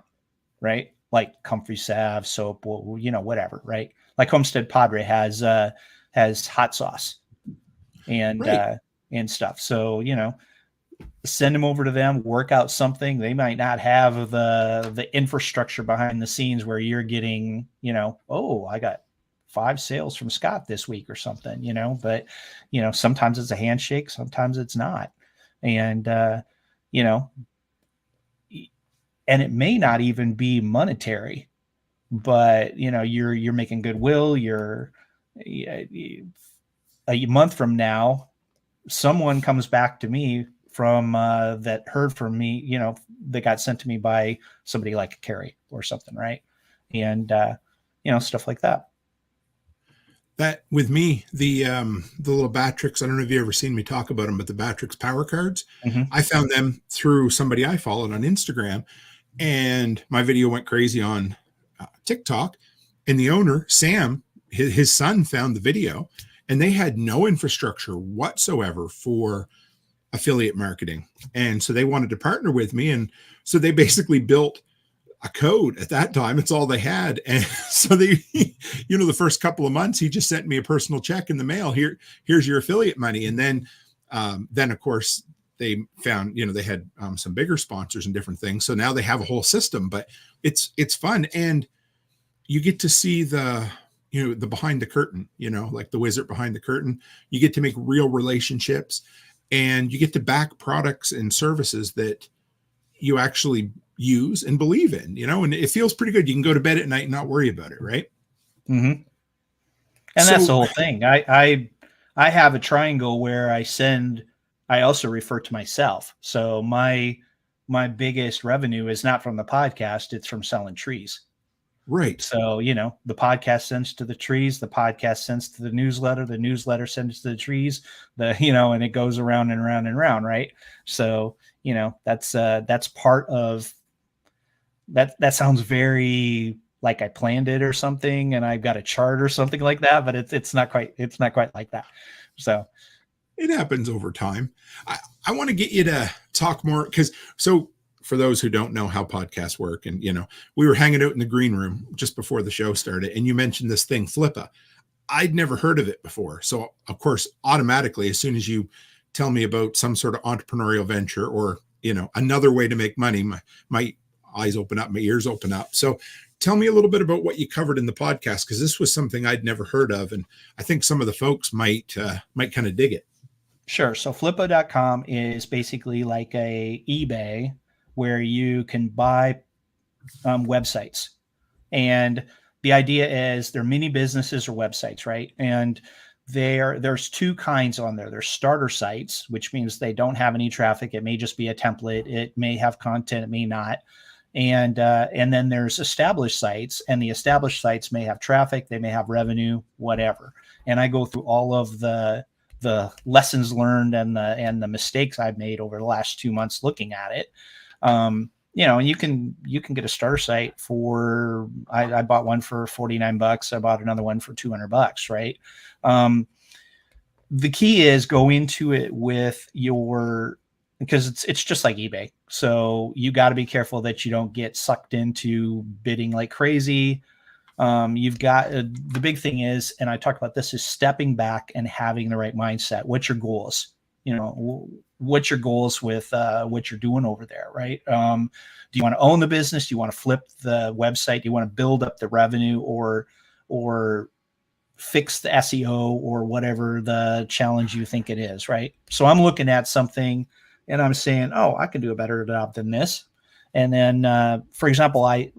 right? Like comfrey salve, soap, whatever, right? Like Homestead Padre has hot sauce and stuff. So, send them over to them, work out something. They might not have the infrastructure behind the scenes where you're getting, I got 5 sales from Scott this week or something, but, sometimes it's a handshake, sometimes it's not. And, and it may not even be monetary, but, you're making goodwill. A month from now, someone comes back to me from that heard from me, that got sent to me by somebody like Carrie or something, right? And stuff like that. That with me, the little Batrix, I don't know if you've ever seen me talk about them, but the Batrix power cards, I found them through somebody I followed on Instagram, and my video went crazy on TikTok, and the owner, Sam, his son, found the video, and they had no infrastructure whatsoever for affiliate marketing. And so they wanted to partner with me. And so they basically built a code at that time. It's all they had. And so they, the first couple of months, he just sent me a personal check in the mail. Here's your affiliate money. And then of course they found, they had some bigger sponsors and different things. So now they have a whole system, but it's fun. And you get to see the behind the curtain, like the wizard behind the curtain. You get to make real relationships, and you get to back products and services that you actually use and believe in, and it feels pretty good. You can go to bed at night and not worry about it. Right. Mm-hmm. And that's the whole thing. I have a triangle where I I also refer to myself. So my biggest revenue is not from the podcast, it's from selling trees. Right. So, the podcast sends to the trees, the podcast sends to the newsletter sends to the trees, and it goes around and around and around. Right. So, that's part of that. That sounds very like I planned it or something, and I've got a chart or something like that, but it's not quite like that. So it happens over time. I want to get you to talk more for those who don't know how podcasts work, and we were hanging out in the green room just before the show started, and you mentioned this thing, Flippa. I'd never heard of it before. So of course, automatically, as soon as you tell me about some sort of entrepreneurial venture or, another way to make money, my eyes open up, my ears open up. So tell me a little bit about what you covered in the podcast, because this was something I'd never heard of. And I think some of the folks might kind of dig it. Sure. So Flippa.com is basically like a eBay where you can buy websites. And the idea is they're mini businesses or websites, right? And there's two kinds on there. There's starter sites, which means they don't have any traffic. It may just be a template. It may have content. It may not. And then there's established sites, and the established sites may have traffic. They may have revenue, whatever. And I go through all of the lessons learned and the mistakes I've made over the last 2 months looking at it. And you can get a starter site for, I bought one for $49. I bought another one for $200, right? The key is go into it with because it's just like eBay. So you got to be careful that you don't get sucked into bidding like crazy. You've got the big thing is, and I talked about this, is stepping back and having the right mindset. What's your goals? What's your goals with what you're doing over there, right? Do you want to own the business? Do you want to flip the website? Do you want to build up the revenue or fix the SEO or whatever the challenge you think it is, right? So I'm looking at something and I'm saying, oh, I can do a better job than this. And then, for example, I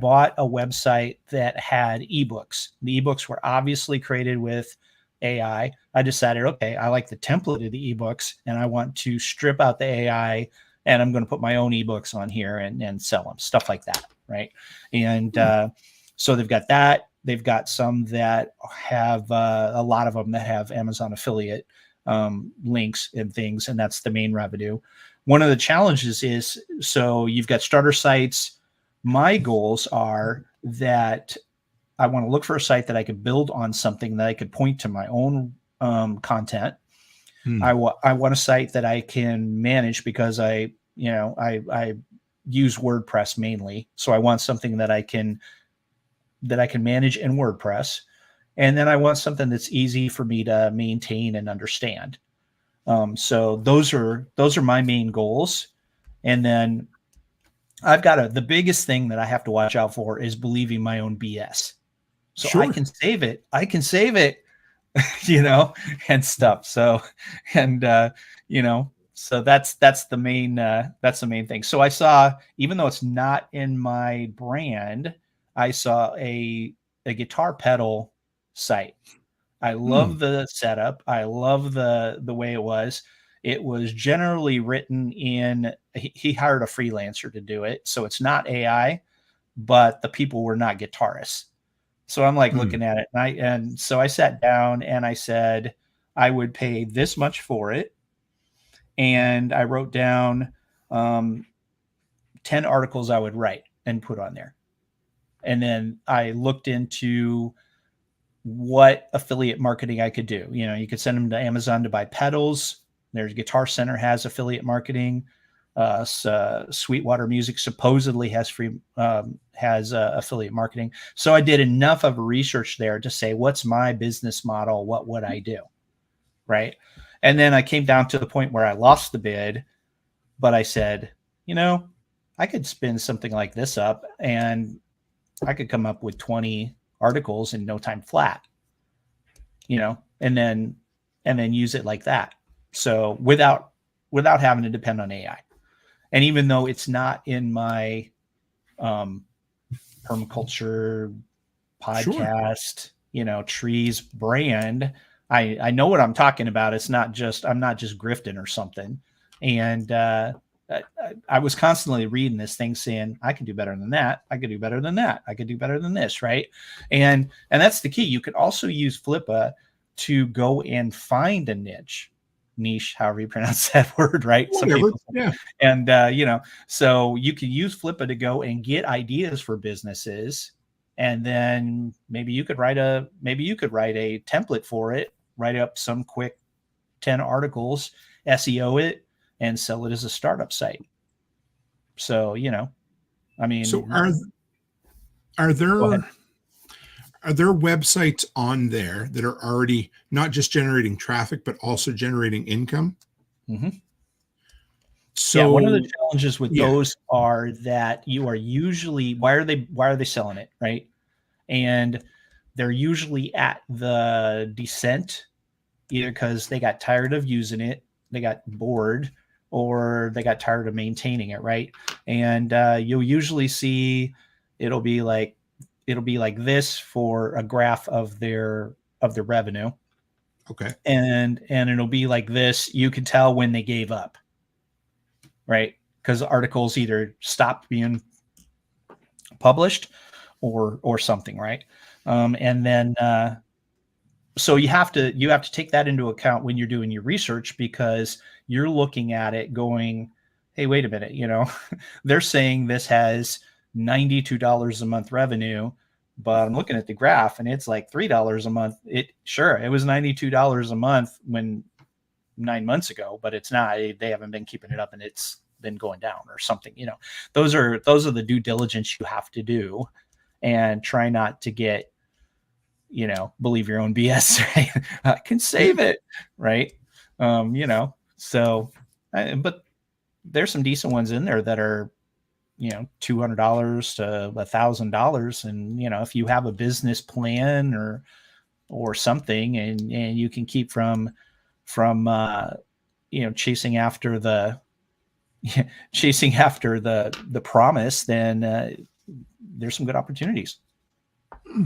bought a website that had ebooks. The ebooks were obviously created with AI. I decided, okay, I like the template of the ebooks and I want to strip out the AI and I'm going to put my own ebooks on here and sell them, stuff like that. Right. And so they've got that. They've got some that have a lot of them that have Amazon affiliate links and things. And that's the main revenue. One of the challenges is, so you've got starter sites. My goals are that I want to look for a site that I could build on something that I could point to my own content. I want a site that I can manage because I use WordPress mainly. So I want something that I can manage in WordPress. And then I want something that's easy for me to maintain and understand. So those are my main goals. And then I've got the biggest thing that I have to watch out for is believing my own BS. So sure. I can save it, and stuff. So, so that's the main thing. So I saw, even though it's not in my brand, I saw a guitar pedal site. I love the setup. I love the way it was. It was generally written in, he hired a freelancer to do it. So it's not AI, but the people were not guitarists. So I'm like looking at it and so I sat down and I said, I would pay this much for it. And I wrote down 10 articles I would write and put on there. And then I looked into what affiliate marketing I could do. You could send them to Amazon to buy pedals. There's Guitar Center has affiliate marketing. Sweetwater Music supposedly has affiliate marketing. So I did enough of research there to say, what's my business model? What would I do? Right. And then I came down to the point where I lost the bid, but I said, I could spin something like this up and I could come up with 20 articles in no time flat, and then use it like that. So without having to depend on AI. And even though it's not in my permaculture podcast, trees brand, I know what I'm talking about. I'm not just grifting or something. And I was constantly reading this thing saying, I can do better than that. I could do better than that. I could do better than this. Right. And that's the key. You can also use Flippa to go and find a niche, however you pronounce that word, right? Some people, yeah. And, so you can use Flippa to go and get ideas for businesses. And then maybe you could write a template for it, write up some quick 10 articles, SEO it, and sell it as a startup site. So, I mean, so are there websites on there that are already not just generating traffic, but also generating income? Mm-hmm. So one of the challenges with those are that you are usually, why are they selling it? Right. And they're usually at the descent, either because they got tired of using it, they got bored, or they got tired of maintaining it. Right. And you'll usually see it'll be like this for a graph of their revenue. Okay. And it'll be like this. You can tell when they gave up. Right. Because articles either stopped being published or something. Right. And then, so you have to take that into account when you're doing your research, because you're looking at it going, hey, wait a minute, they're saying this has $92 a month revenue, but I'm looking at the graph and it's like $3 a month. It was $92 a month when 9 months ago, but it's not. They haven't been keeping it up, and it's been going down or something. Those are the due diligence you have to do, and try not to get, believe your own BS. Right? I can save it, right? So, but there's some decent ones in there that are, $200 to $1,000. And, if you have a business plan or something, and you can keep from chasing after the promise, then there's some good opportunities.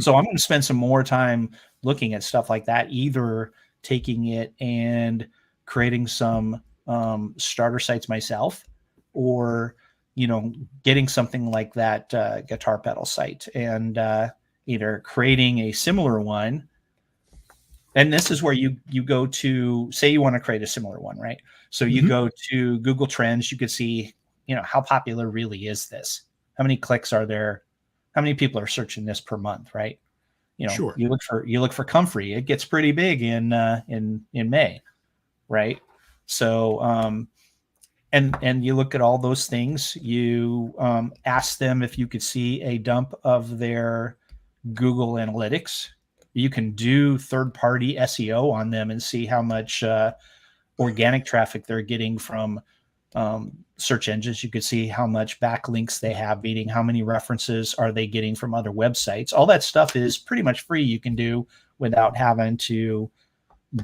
So I'm going to spend some more time looking at stuff like that, either taking it and creating some starter sites myself, or getting something like that guitar pedal site, and either creating a similar one. And this is where you go to, say you want to create a similar one, right? So you go to Google Trends. You could see, how popular really is this? How many clicks are there? How many people are searching this per month, right? Sure. You look for comfrey. It gets pretty big in May, right? So and you look at all those things. You ask them if you could see a dump of their Google Analytics. You can do third-party SEO on them and see how much organic traffic they're getting from search engines. You could see how much backlinks they have, meaning how many references are they getting from other websites. All that stuff is pretty much free. You can do without having to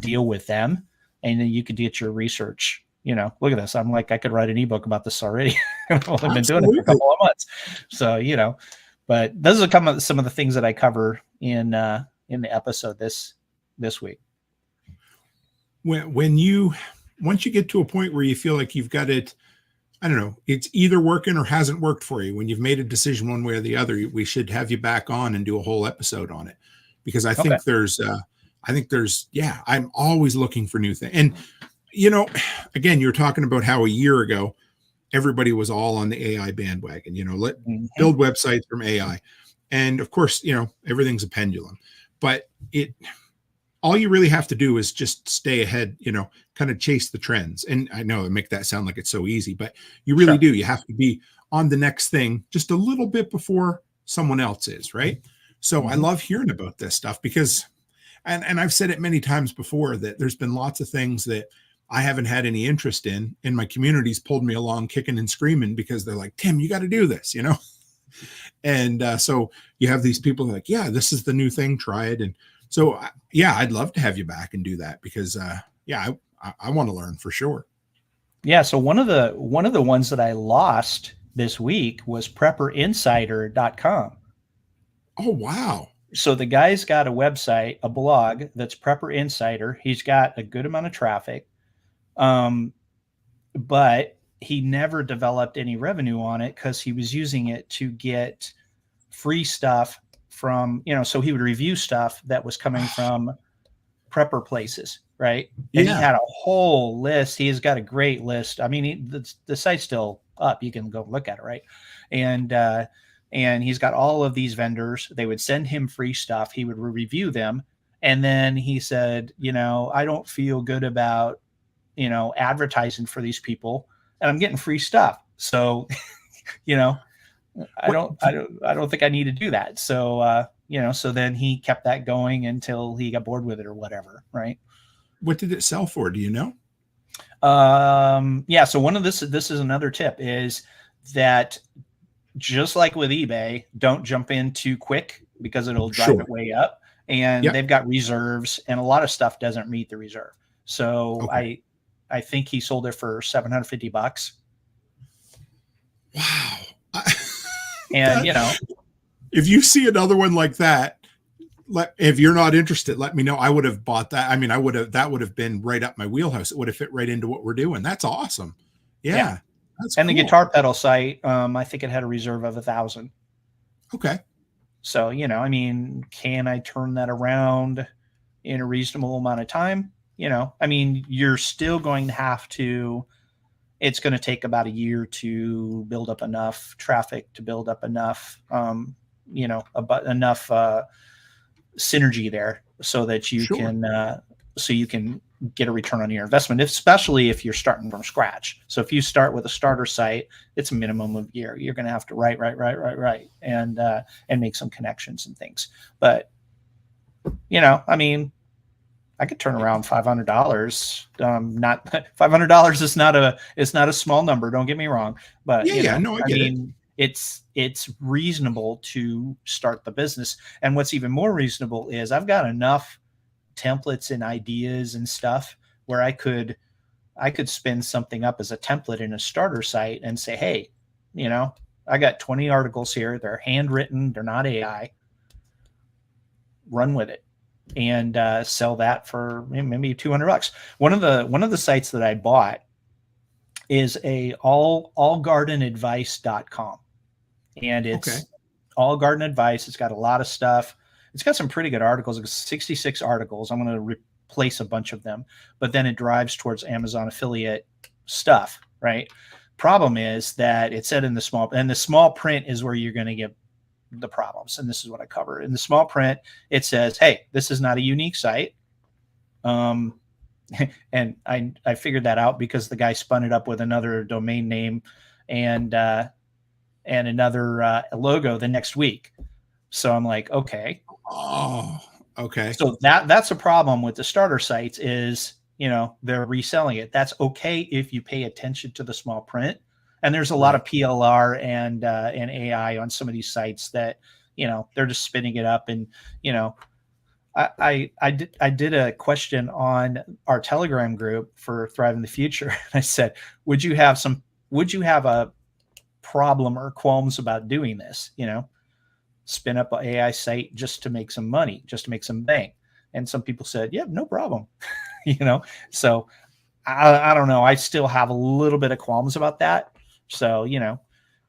deal with them. And then you could get your research. Look at this. I'm like, I could write an ebook about this already. I've been doing it for a couple of months. So, but those are some of the things that I cover in the episode this week. Once you get to a point where you feel like you've got it, I don't know, it's either working or hasn't worked for you, when you've made a decision one way or the other, we should have you back on and do a whole episode on it, because I think I'm always looking for new things. And, again, you're talking about how a year ago, everybody was all on the AI bandwagon, build websites from AI. And of course, everything's a pendulum, but all you really have to do is just stay ahead, kind of chase the trends. And I know I make that sound like it's so easy, but you really do. You have to be on the next thing just a little bit before someone else is, right? So I love hearing about this stuff, because, and I've said it many times before, that there's been lots of things that I haven't had any interest in, and my community's pulled me along kicking and screaming, because they're like, Tim, you got to do this, And so you have these people like, yeah, this is the new thing, try it. And so, I'd love to have you back and do that, because, I want to learn for sure. Yeah. So one of the ones that I lost this week was prepperinsider.com. Oh, wow. So the guy's got a website, a blog that's Prepper Insider. He's got a good amount of traffic, but he never developed any revenue on it because he was using it to get free stuff from, so he would review stuff that was coming from prepper places, right? And he had a whole list. He's got a great list. I mean, the site's still up. You can go look at it, right? And he's got all of these vendors. They would send him free stuff. He would review them. And then he said, I don't feel good about, advertising for these people, and I'm getting free stuff. So, I don't think I need to do that. So, so then he kept that going until he got bored with it or whatever. Right. What did it sell for? Do you know? Yeah. So this is another tip, is that just like with eBay, don't jump in too quick because it'll drive it way up. And they've got reserves, and a lot of stuff doesn't meet the reserve. So I think he sold it for $750. Wow. And if you see another one like that, if you're not interested, let me know. I would have bought that. I mean, that would have been right up my wheelhouse. It would have fit right into what we're doing. That's awesome. Yeah. That's and cool. The guitar pedal site, I think it had a reserve of 1,000. Okay. So, I mean, can I turn that around in a reasonable amount of time? I mean, you're still going to have to, it's going to take about a year to build up enough traffic, to build up enough, enough synergy there so that you can get a return on your investment, especially if you're starting from scratch. So if you start with a starter site, it's a minimum of a year. You're going to have to write, and make some connections and things. But, I mean, I could turn around $500. Not $500 is not a small number. Don't get me wrong, but I mean, it's reasonable to start the business. And what's even more reasonable is I've got enough templates and ideas and stuff where I could spin something up as a template in a starter site and say, hey, I got 20 articles here. They're handwritten. They're not AI. Run with it. And sell that for maybe $200. One of the sites that I bought is allgardenadvice.com, and it's all garden advice. It's got a lot of stuff. It's got some pretty good articles. It's 66 articles. I'm going to replace a bunch of them, but then it drives towards Amazon affiliate stuff, right? Problem is that it said in the small print is where you're going to get the problems. And this is what I cover in the small print. It says, hey, this is not a unique site. And I figured that out because the guy spun it up with another domain name and another logo the next week. So I'm like, okay. Oh, okay. So that's a problem with the starter sites is, they're reselling it. That's okay if you pay attention to the small print. And there's a lot of PLR and AI on some of these sites that, they're just spinning it up. And, I did a question on our Telegram group for Thrive in the Future. And I said, would you have a problem or qualms about doing this? Spin up an AI site just to make some money, just to make some bang. And some people said, yeah, no problem. So I don't know. I still have a little bit of qualms about that. So,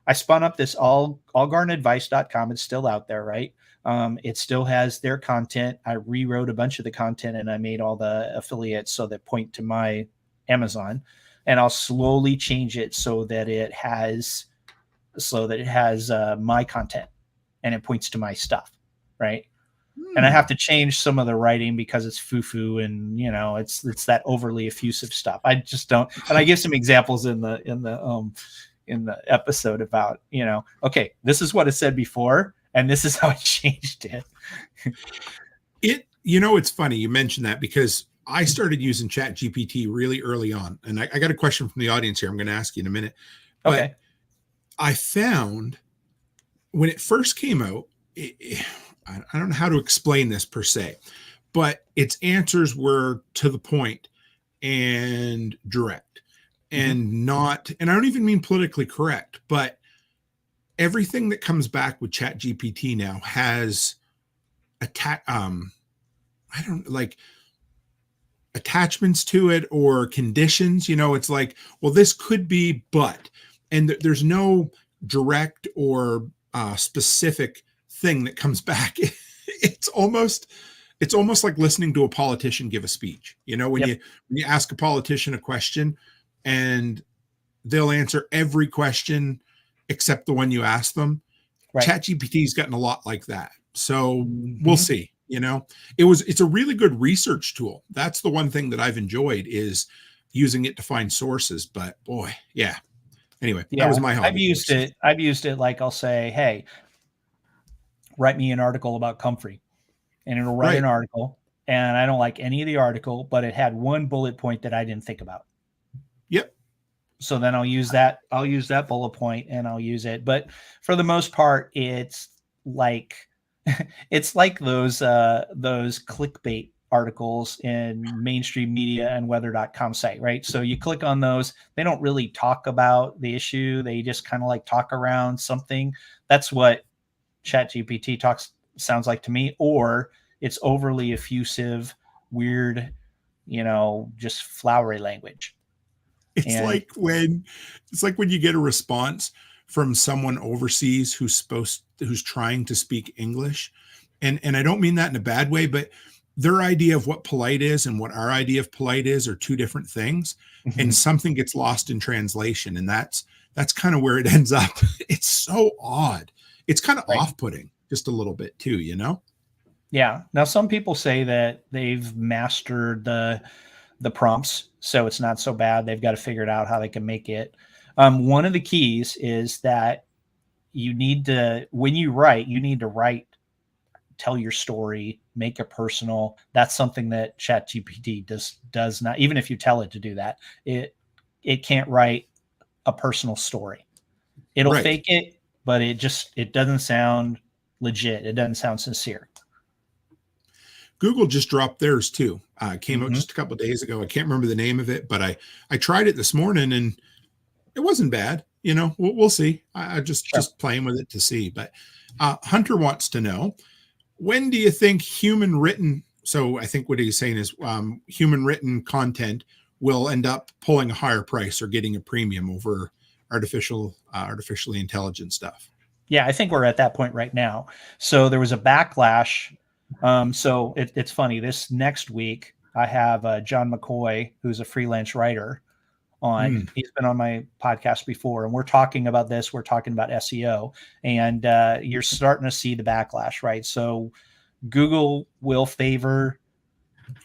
I spun up this allgardenadvice.com. It's still out there, right? It still has their content. I rewrote a bunch of the content and I made all the affiliates so that point to my Amazon, and I'll slowly change it so that it has my content and it points to my stuff, right? And I have to change some of the writing because it's foo-foo and it's that overly effusive stuff. I just don't. And I give some examples in the episode about okay, this is what it said before, and this is how I changed it. It's funny you mentioned that because I started using ChatGPT really early on, and I got a question from the audience here. I'm going to ask you in a minute. But okay. I found when it first came out, I don't know how to explain this per se, but its answers were to the point and direct and I don't even mean politically correct, but everything that comes back with ChatGPT now has I don't like attachments to it or conditions. It's like, well, this could be, but, and there's no direct or specific thing that comes back. It's almost like listening to a politician give a speech. When you ask a politician a question and they'll answer every question except the one you ask them. Right. ChatGPT's gotten a lot like that. So we'll see. It's a really good research tool. That's the one thing that I've enjoyed is using it to find sources. But boy, yeah. Anyway, that was my hobby. I've used it like I'll say, hey, write me an article about comfrey, and it'll write an article. And I don't like any of the article, but it had one bullet point that I didn't think about. Yep. So then I'll use that bullet point and I'll use it. But for the most part, it's like those clickbait articles in mainstream media and weather.com site, right? So you click on those, they don't really talk about the issue. They just kind of like talk around something. That's what ChatGPT sounds like to me, or it's overly effusive, weird, just flowery language. It's like when you get a response from someone overseas who's trying to speak English. And I don't mean that in a bad way, but their idea of what polite is and what our idea of polite is are two different things. Mm-hmm. And something gets lost in translation. And that's kind of where it ends up. It's so odd. It's kind of off-putting just a little bit too, Yeah. Now, some people say that they've mastered the prompts, so it's not so bad. They've got to figure it out how they can make it. One of the keys is that when you write, tell your story, make it personal. That's something that ChatGPT does not, even if you tell it to do that, it can't write a personal story. It'll fake it, but it doesn't sound legit. It doesn't sound sincere. Google just dropped theirs too. Came out just a couple of days ago. I can't remember the name of it, but I tried it this morning and it wasn't bad. We'll see. I just playing with it to see. But Hunter wants to know, when do you think human written? So I think what he's saying is human written content will end up pulling a higher price or getting a premium over artificially intelligent stuff. Yeah, I think we're at that point right now. So there was a backlash. So it's funny. This next week, I have John McCoy, who's a freelance writer, on. He's been on my podcast before, and we're talking about this. We're talking about SEO, and you're starting to see the backlash, right? So Google will favor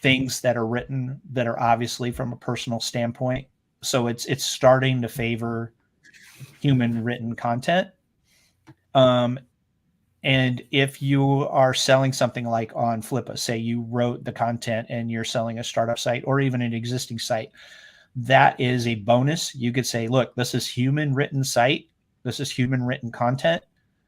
things that are written that are obviously from a personal standpoint. So it's starting to favor human written content. And if you are selling something like on Flippa, say you wrote the content and you're selling a startup site or even an existing site, that is a bonus. You could say, look, this is human written site. This is human written content.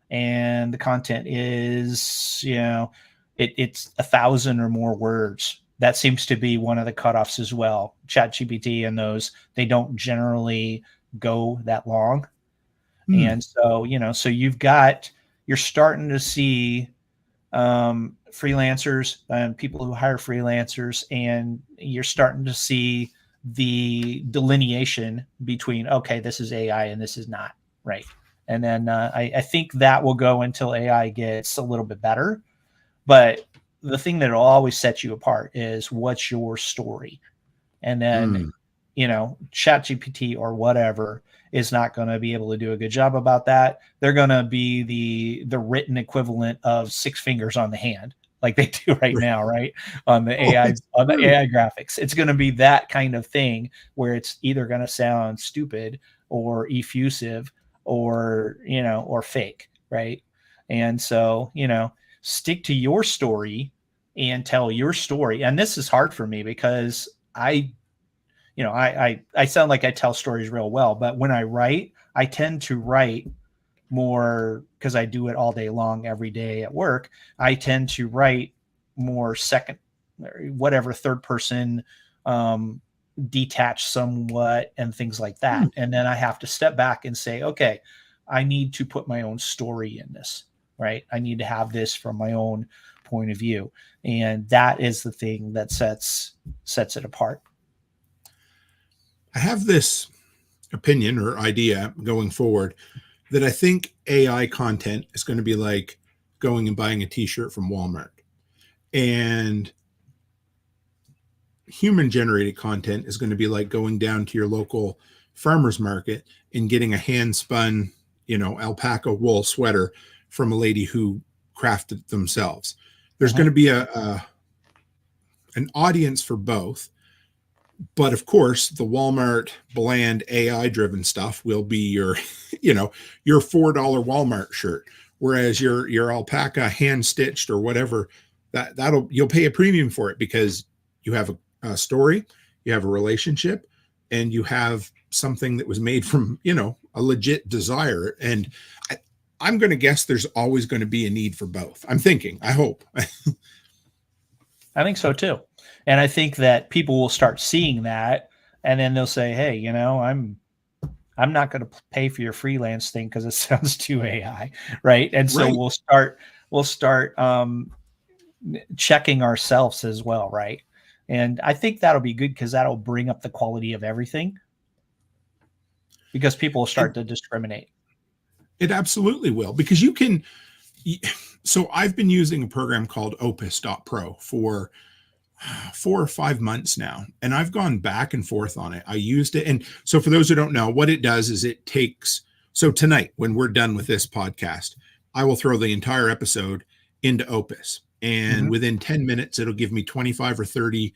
And the content is, it's 1,000 or more words. That seems to be one of the cutoffs as well. ChatGPT and those, they don't generally go that long. And so, so you're starting to see freelancers and people who hire freelancers, and you're starting to see the delineation between, okay, this is AI and this is not, right? And then I think that will go until AI gets a little bit better. But the thing that will always set you apart is what's your story. And then, ChatGPT or whatever is not going to be able to do a good job about that. They're going to be the written equivalent of 6 fingers on the hand, like they do right now, right? On the AI graphics. It's going to be that kind of thing where it's either going to sound stupid or effusive or, or fake, right? And so, stick to your story and tell your story. And this is hard for me because I sound like I tell stories real well, but when I write, I tend to write more because I do it all day long, every day at work. I tend to write more third person, detached somewhat and things like that. And then I have to step back and say, okay, I need to put my own story in this, right? I need to have this from my own point of view. And that is the thing that sets it apart. I have this opinion or idea going forward that I think AI content is going to be like going and buying a t-shirt from Walmart, and human generated content is going to be like going down to your local farmer's market and getting a hand spun, alpaca wool sweater from a lady who crafted it themselves. There's going to be an audience for both. But of course, the Walmart bland AI driven stuff will be your, your $4 Walmart shirt. Whereas your alpaca hand stitched or whatever, you'll pay a premium for it because you have a story, you have a relationship, and you have something that was made from, a legit desire. And I'm going to guess there's always going to be a need for both. I hope. I think so too. And I think that people will start seeing that, and then they'll say, hey, I'm not going to pay for your freelance thing because it sounds too AI. Right. And so we'll start checking ourselves as well. Right. And I think that'll be good because that'll bring up the quality of everything, because people will start to discriminate. It absolutely will, because you can. So I've been using a program called Opus.Pro for 4 or 5 months now, and I've gone back and forth on it. I used it. And so for those who don't know, what it does is so tonight, when we're done with this podcast, I will throw the entire episode into Opus. And within 10 minutes, it'll give me 25 or 30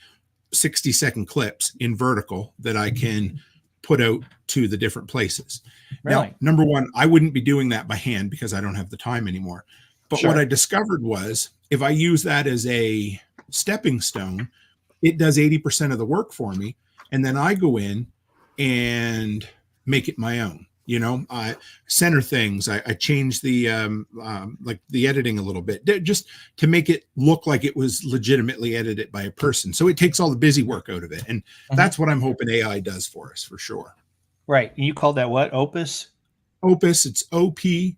60-second clips in vertical that I can put out to the different places. Really? Now, number one, I wouldn't be doing that by hand because I don't have the time anymore. But what I discovered was if I use that as a stepping stone, it does 80% of the work for me. And then I go in and make it my own. I center things. I change the the editing a little bit just to make it look like it was legitimately edited by a person. So it takes all the busy work out of it. And that's what I'm hoping AI does for us, for sure. Right. And you call that what? Opus? Opus. It's OPUS.PRO.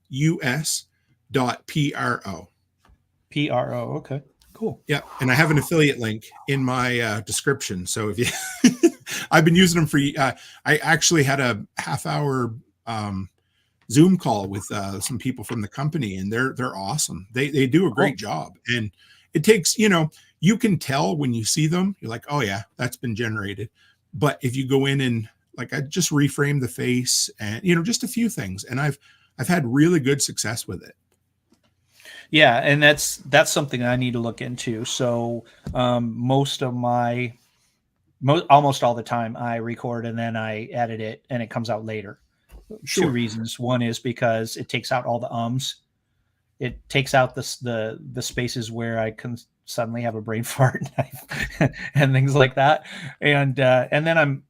PRO. Okay. Cool. Yeah. And I have an affiliate link in my description. So if you, I've been using them for, I actually had a half-hour Zoom call with some people from the company, and they're awesome. They do a great job. And it takes, you can tell when you see them, you're like, oh yeah, that's been generated. But if you go in and I just reframe the face and, just a few things, and I've had really good success with it. Yeah. And that's something I need to look into. So almost all the time I record and then I edit it and it comes out later. Sure. 2 reasons. One is because it takes out all the ums. It takes out the spaces where I can suddenly have a brain fart and things like that. And then I'm,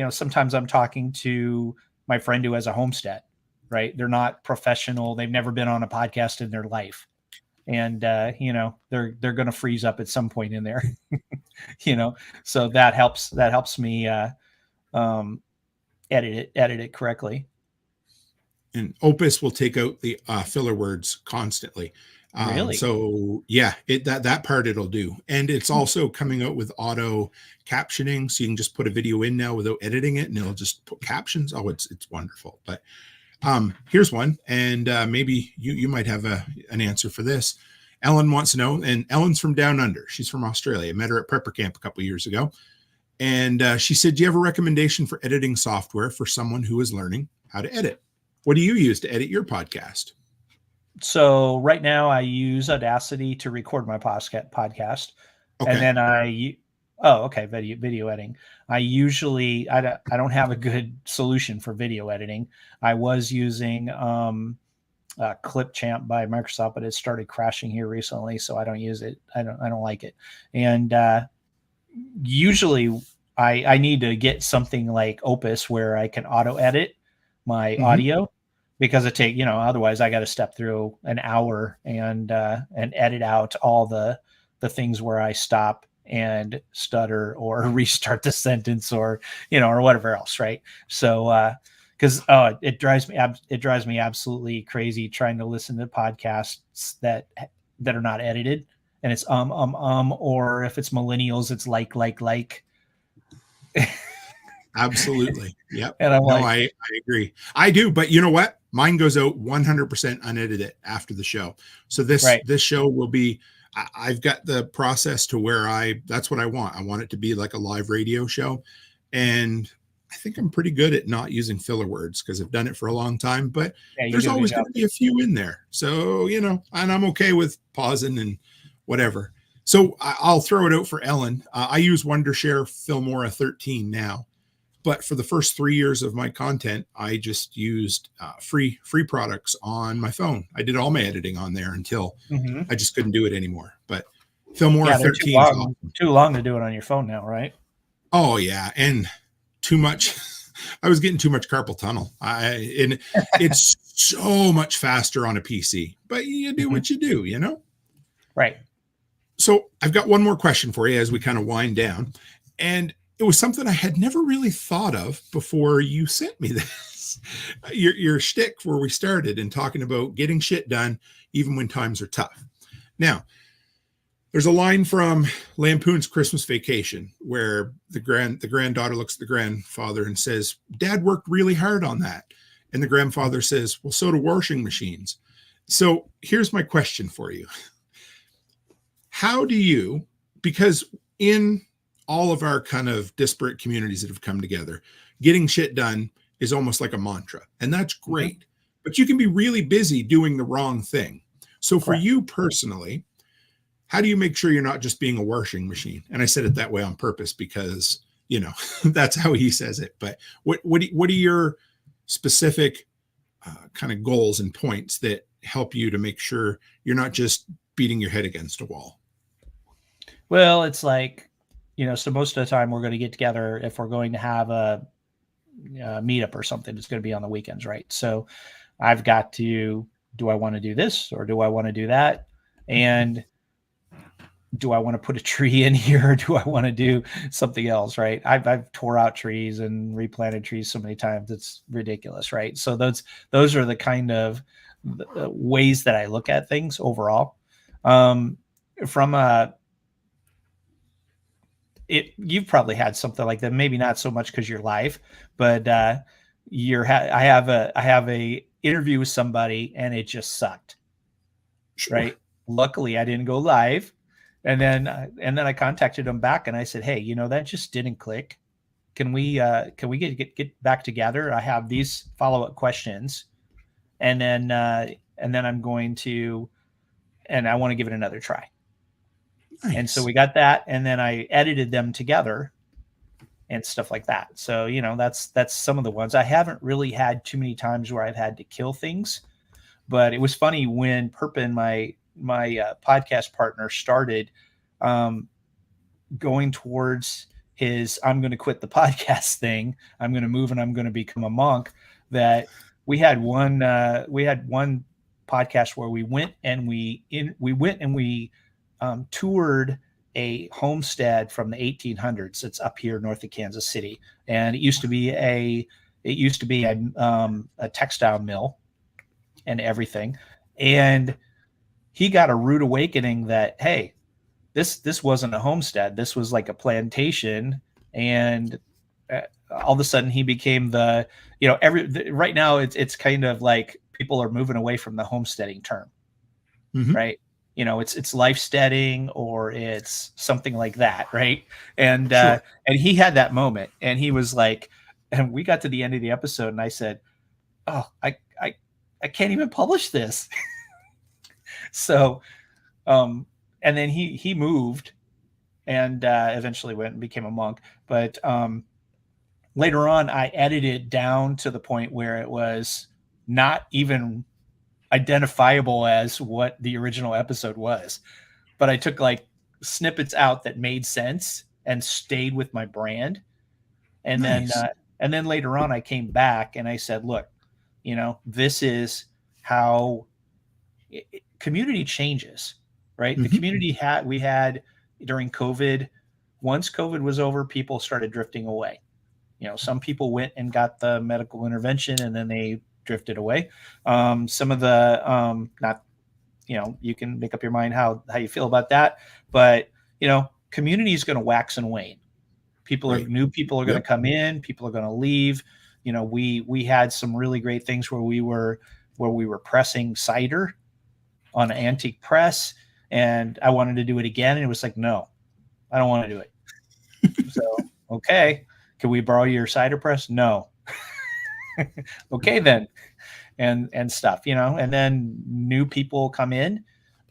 sometimes I'm talking to my friend who has a homestead, right? They're not professional. They've never been on a podcast in their life. And, they're going to freeze up at some point in there, so that helps me edit it correctly. And Opus will take out the filler words constantly. Really? So yeah, that part it'll do. And it's also coming out with auto captioning. So you can just put a video in now without editing it and it'll just put captions. Oh, it's wonderful. But here's one. And maybe you might have an answer for this. Ellen wants to know, and Ellen's from down under. She's from Australia. I met her at prepper camp a couple of years ago. And she said, do you have a recommendation for editing software for someone who is learning how to edit? What do you use to edit your podcast? So right now I use Audacity to record my podcast. Okay. And then video editing. I don't have a good solution for video editing. I was using Clipchamp by Microsoft, but it started crashing here recently, so I don't use it. I don't like it. And usually I need to get something like Opus where I can auto edit my audio, because otherwise I got to step through an hour and edit out all the things where I stop and stutter or restart the sentence or whatever else. Right. So, because it drives me absolutely crazy trying to listen to podcasts that are not edited and it's or if it's millennials, it's like. Absolutely. Yep. And I'm I agree. I do, but you know what? Mine goes out 100% unedited after the show. So this show will be, I've got the process to where that's what I want. I want it to be like a live radio show. And I think I'm pretty good at not using filler words because I've done it for a long time, but there's always going to be a few in there. So, and I'm okay with pausing and whatever. So I'll throw it out for Ellen. I use Wondershare Filmora 13 now. But for the first 3 years of my content, I just used free products on my phone. I did all my editing on there until I just couldn't do it anymore. But Filmora 13 is awesome. Too long to do it on your phone now, right? Oh yeah, and too much. I was getting too much carpal tunnel. And it's so much faster on a PC. But you do what you do, Right. So I've got one more question for you as we kind of wind down, and it was something I had never really thought of before you sent me this. Your shtick where we started and talking about getting shit done even when times are tough. Now, there's a line from Lampoon's Christmas Vacation where the granddaughter looks at the grandfather and says, "Dad worked really hard on that." And the grandfather says, "Well, so do washing machines." So here's my question for you. How do you, because in all of our kind of disparate communities that have come together, getting shit done is almost like a mantra, and that's great. But you can be really busy doing the wrong thing. So for you personally, how do you make sure you're not just being a washing machine? And I said it that way on purpose because, that's how he says it. But what are your specific kind of goals and points that help you to make sure you're not just beating your head against a wall? Well, it's like, so most of the time we're going to get together if we're going to have a meetup or something. It's going to be on the weekends, right? So I've got to, do I want to do this or do I want to do that? And do I want to put a tree in here or do I want to do something else, right? I've tore out trees and replanted trees so many times. It's ridiculous, right? So those are the kind of ways that I look at things overall. You've probably had something like that, maybe not so much because you're live, but I have a interview with somebody and it just sucked. Sure. Right. Luckily I didn't go live. And then I contacted them back and I said, "Hey, that just didn't click. Can we get back together? I have these follow-up questions. And then I'm going to, and I want to give it another try." Nice. And so we got that, and then I edited them together and stuff like that. So, that's some of the ones. I haven't really had too many times where I've had to kill things, but it was funny when Perpin, my podcast partner, started going towards his "I'm going to quit the podcast" thing. I'm going to move and I'm going to become a monk. That we had one podcast where we went and we toured a homestead from the 1800s. It's up here north of Kansas City, and it used to be a textile mill and everything. And he got a rude awakening that, hey, this wasn't a homestead. This was like a plantation. And all of a sudden he became right now it's kind of like people are moving away from the homesteading term, right? It's lifesteading or it's something like that, right? And sure. And he had that moment, and he was like, and we got to the end of the episode, and I said, "Oh, I can't even publish this." So, and then he moved, and eventually went and became a monk. But later on, I edited it down to the point where it was not even identifiable as what the original episode was, but I took like snippets out that made sense and stayed with my brand. And nice. Then later on I came back and I said, "Look, this is how community changes, right?" The community we had during COVID. Once COVID was over, people started drifting away. Some people went and got the medical intervention and then they drifted away. Some of the you can make up your mind how you feel about that. But, community is going to wax and wane. New people are going to come in, people are going to leave. We had some really great things where we were pressing cider on an antique press, and I wanted to do it again. And it was like, no, I don't want to do it. So, okay. Can we borrow your cider press? No. Okay, then. And stuff, and then new people come in,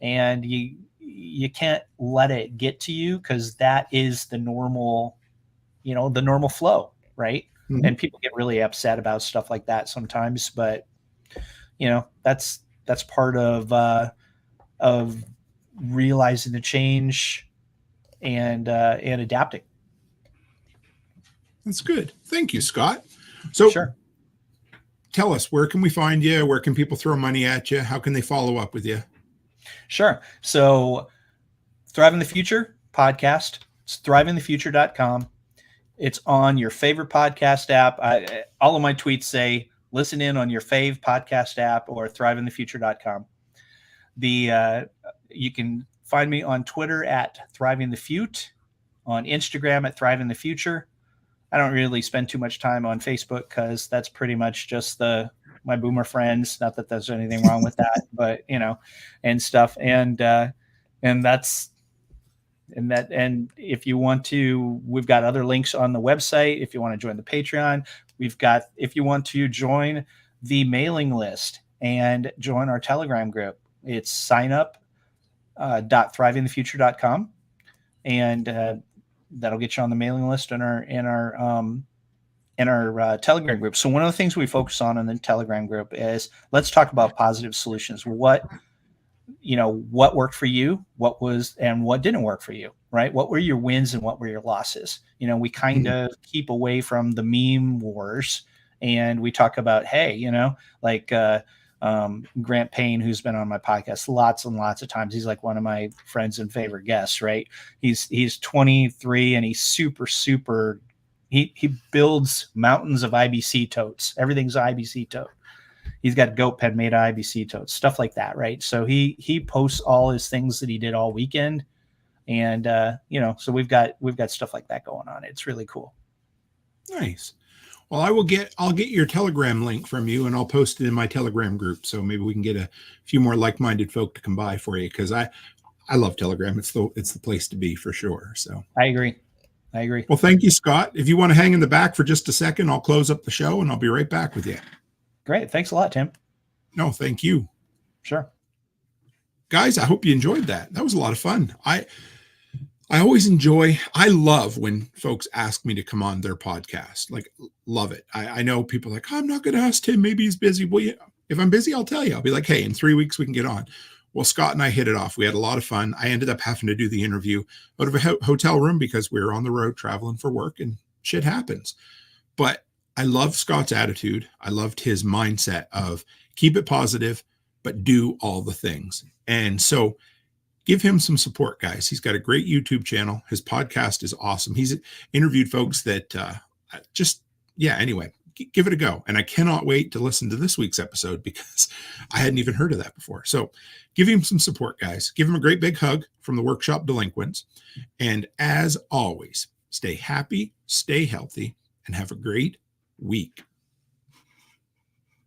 and you can't let it get to you, because that is the normal, the normal flow, right? Mm-hmm. And people get really upset about stuff like that sometimes, but that's part of realizing the change and adapting. That's good. Thank you, Scott. So sure. Tell us, where can we find you? Where can people throw money at you? How can they follow up with you? Sure. So Thrive in the Future podcast. It's thriveinthefuture.com. It's on your favorite podcast app. All of my tweets say, listen in on your fave podcast app or thriveinthefuture.com. You can find me on Twitter at thrivingthefute, on Instagram at thriveinthefuture. I don't really spend too much time on Facebook, because that's pretty much just my boomer friends. Not that there's anything wrong with that, but and stuff. And if you want to, we've got other links on the website. If you want to join the Patreon, if you want to join the mailing list and join our Telegram group, it's signup.thrivingthefuture.com. And, that'll get you on the mailing list in our Telegram group. So one of the things we focus on in the Telegram group is, let's talk about positive solutions. What worked for you, what didn't work for you, right? What were your wins and what were your losses? We kind of keep away from the meme wars, and we talk about, hey, Grant Payne, who's been on my podcast lots and lots of times. He's like one of my friends and favorite guests, right? He's 23 and he's super, he builds mountains of IBC totes. Everything's IBC tote. He's got goat pen made of IBC totes, stuff like that, right? So he posts all his things that he did all weekend. And, so we've got stuff like that going on. It's really cool. Nice. Well, I'll get your Telegram link from you, and I'll post it in my Telegram group. So maybe we can get a few more like-minded folk to come by for you, because I love Telegram. It's the place to be for sure. So I agree. Well, thank you, Scott. If you want to hang in the back for just a second, I'll close up the show and I'll be right back with you. Great. Thanks a lot, Tim. No, thank you. Sure. Guys, I hope you enjoyed that. That was a lot of fun. I love when folks ask me to come on their podcast. Like, love it. I know people are like, I'm not going to ask Tim. Maybe he's busy. Well, yeah, if I'm busy, I'll tell you. I'll be like, hey, in 3 weeks we can get on. Well, Scott and I hit it off. We had a lot of fun. I ended up having to do the interview out of a hotel room because we were on the road traveling for work, and shit happens. But I love Scott's attitude. I loved his mindset of keep it positive, but do all the things. And so give him some support, guys. He's got a great YouTube channel. His podcast is awesome. He's interviewed folks that anyway, give it a go. And I cannot wait to listen to this week's episode, because I hadn't even heard of that before. So give him some support, guys. Give him a great big hug from the Workshop Delinquents. And as always, stay happy, stay healthy, and have a great week.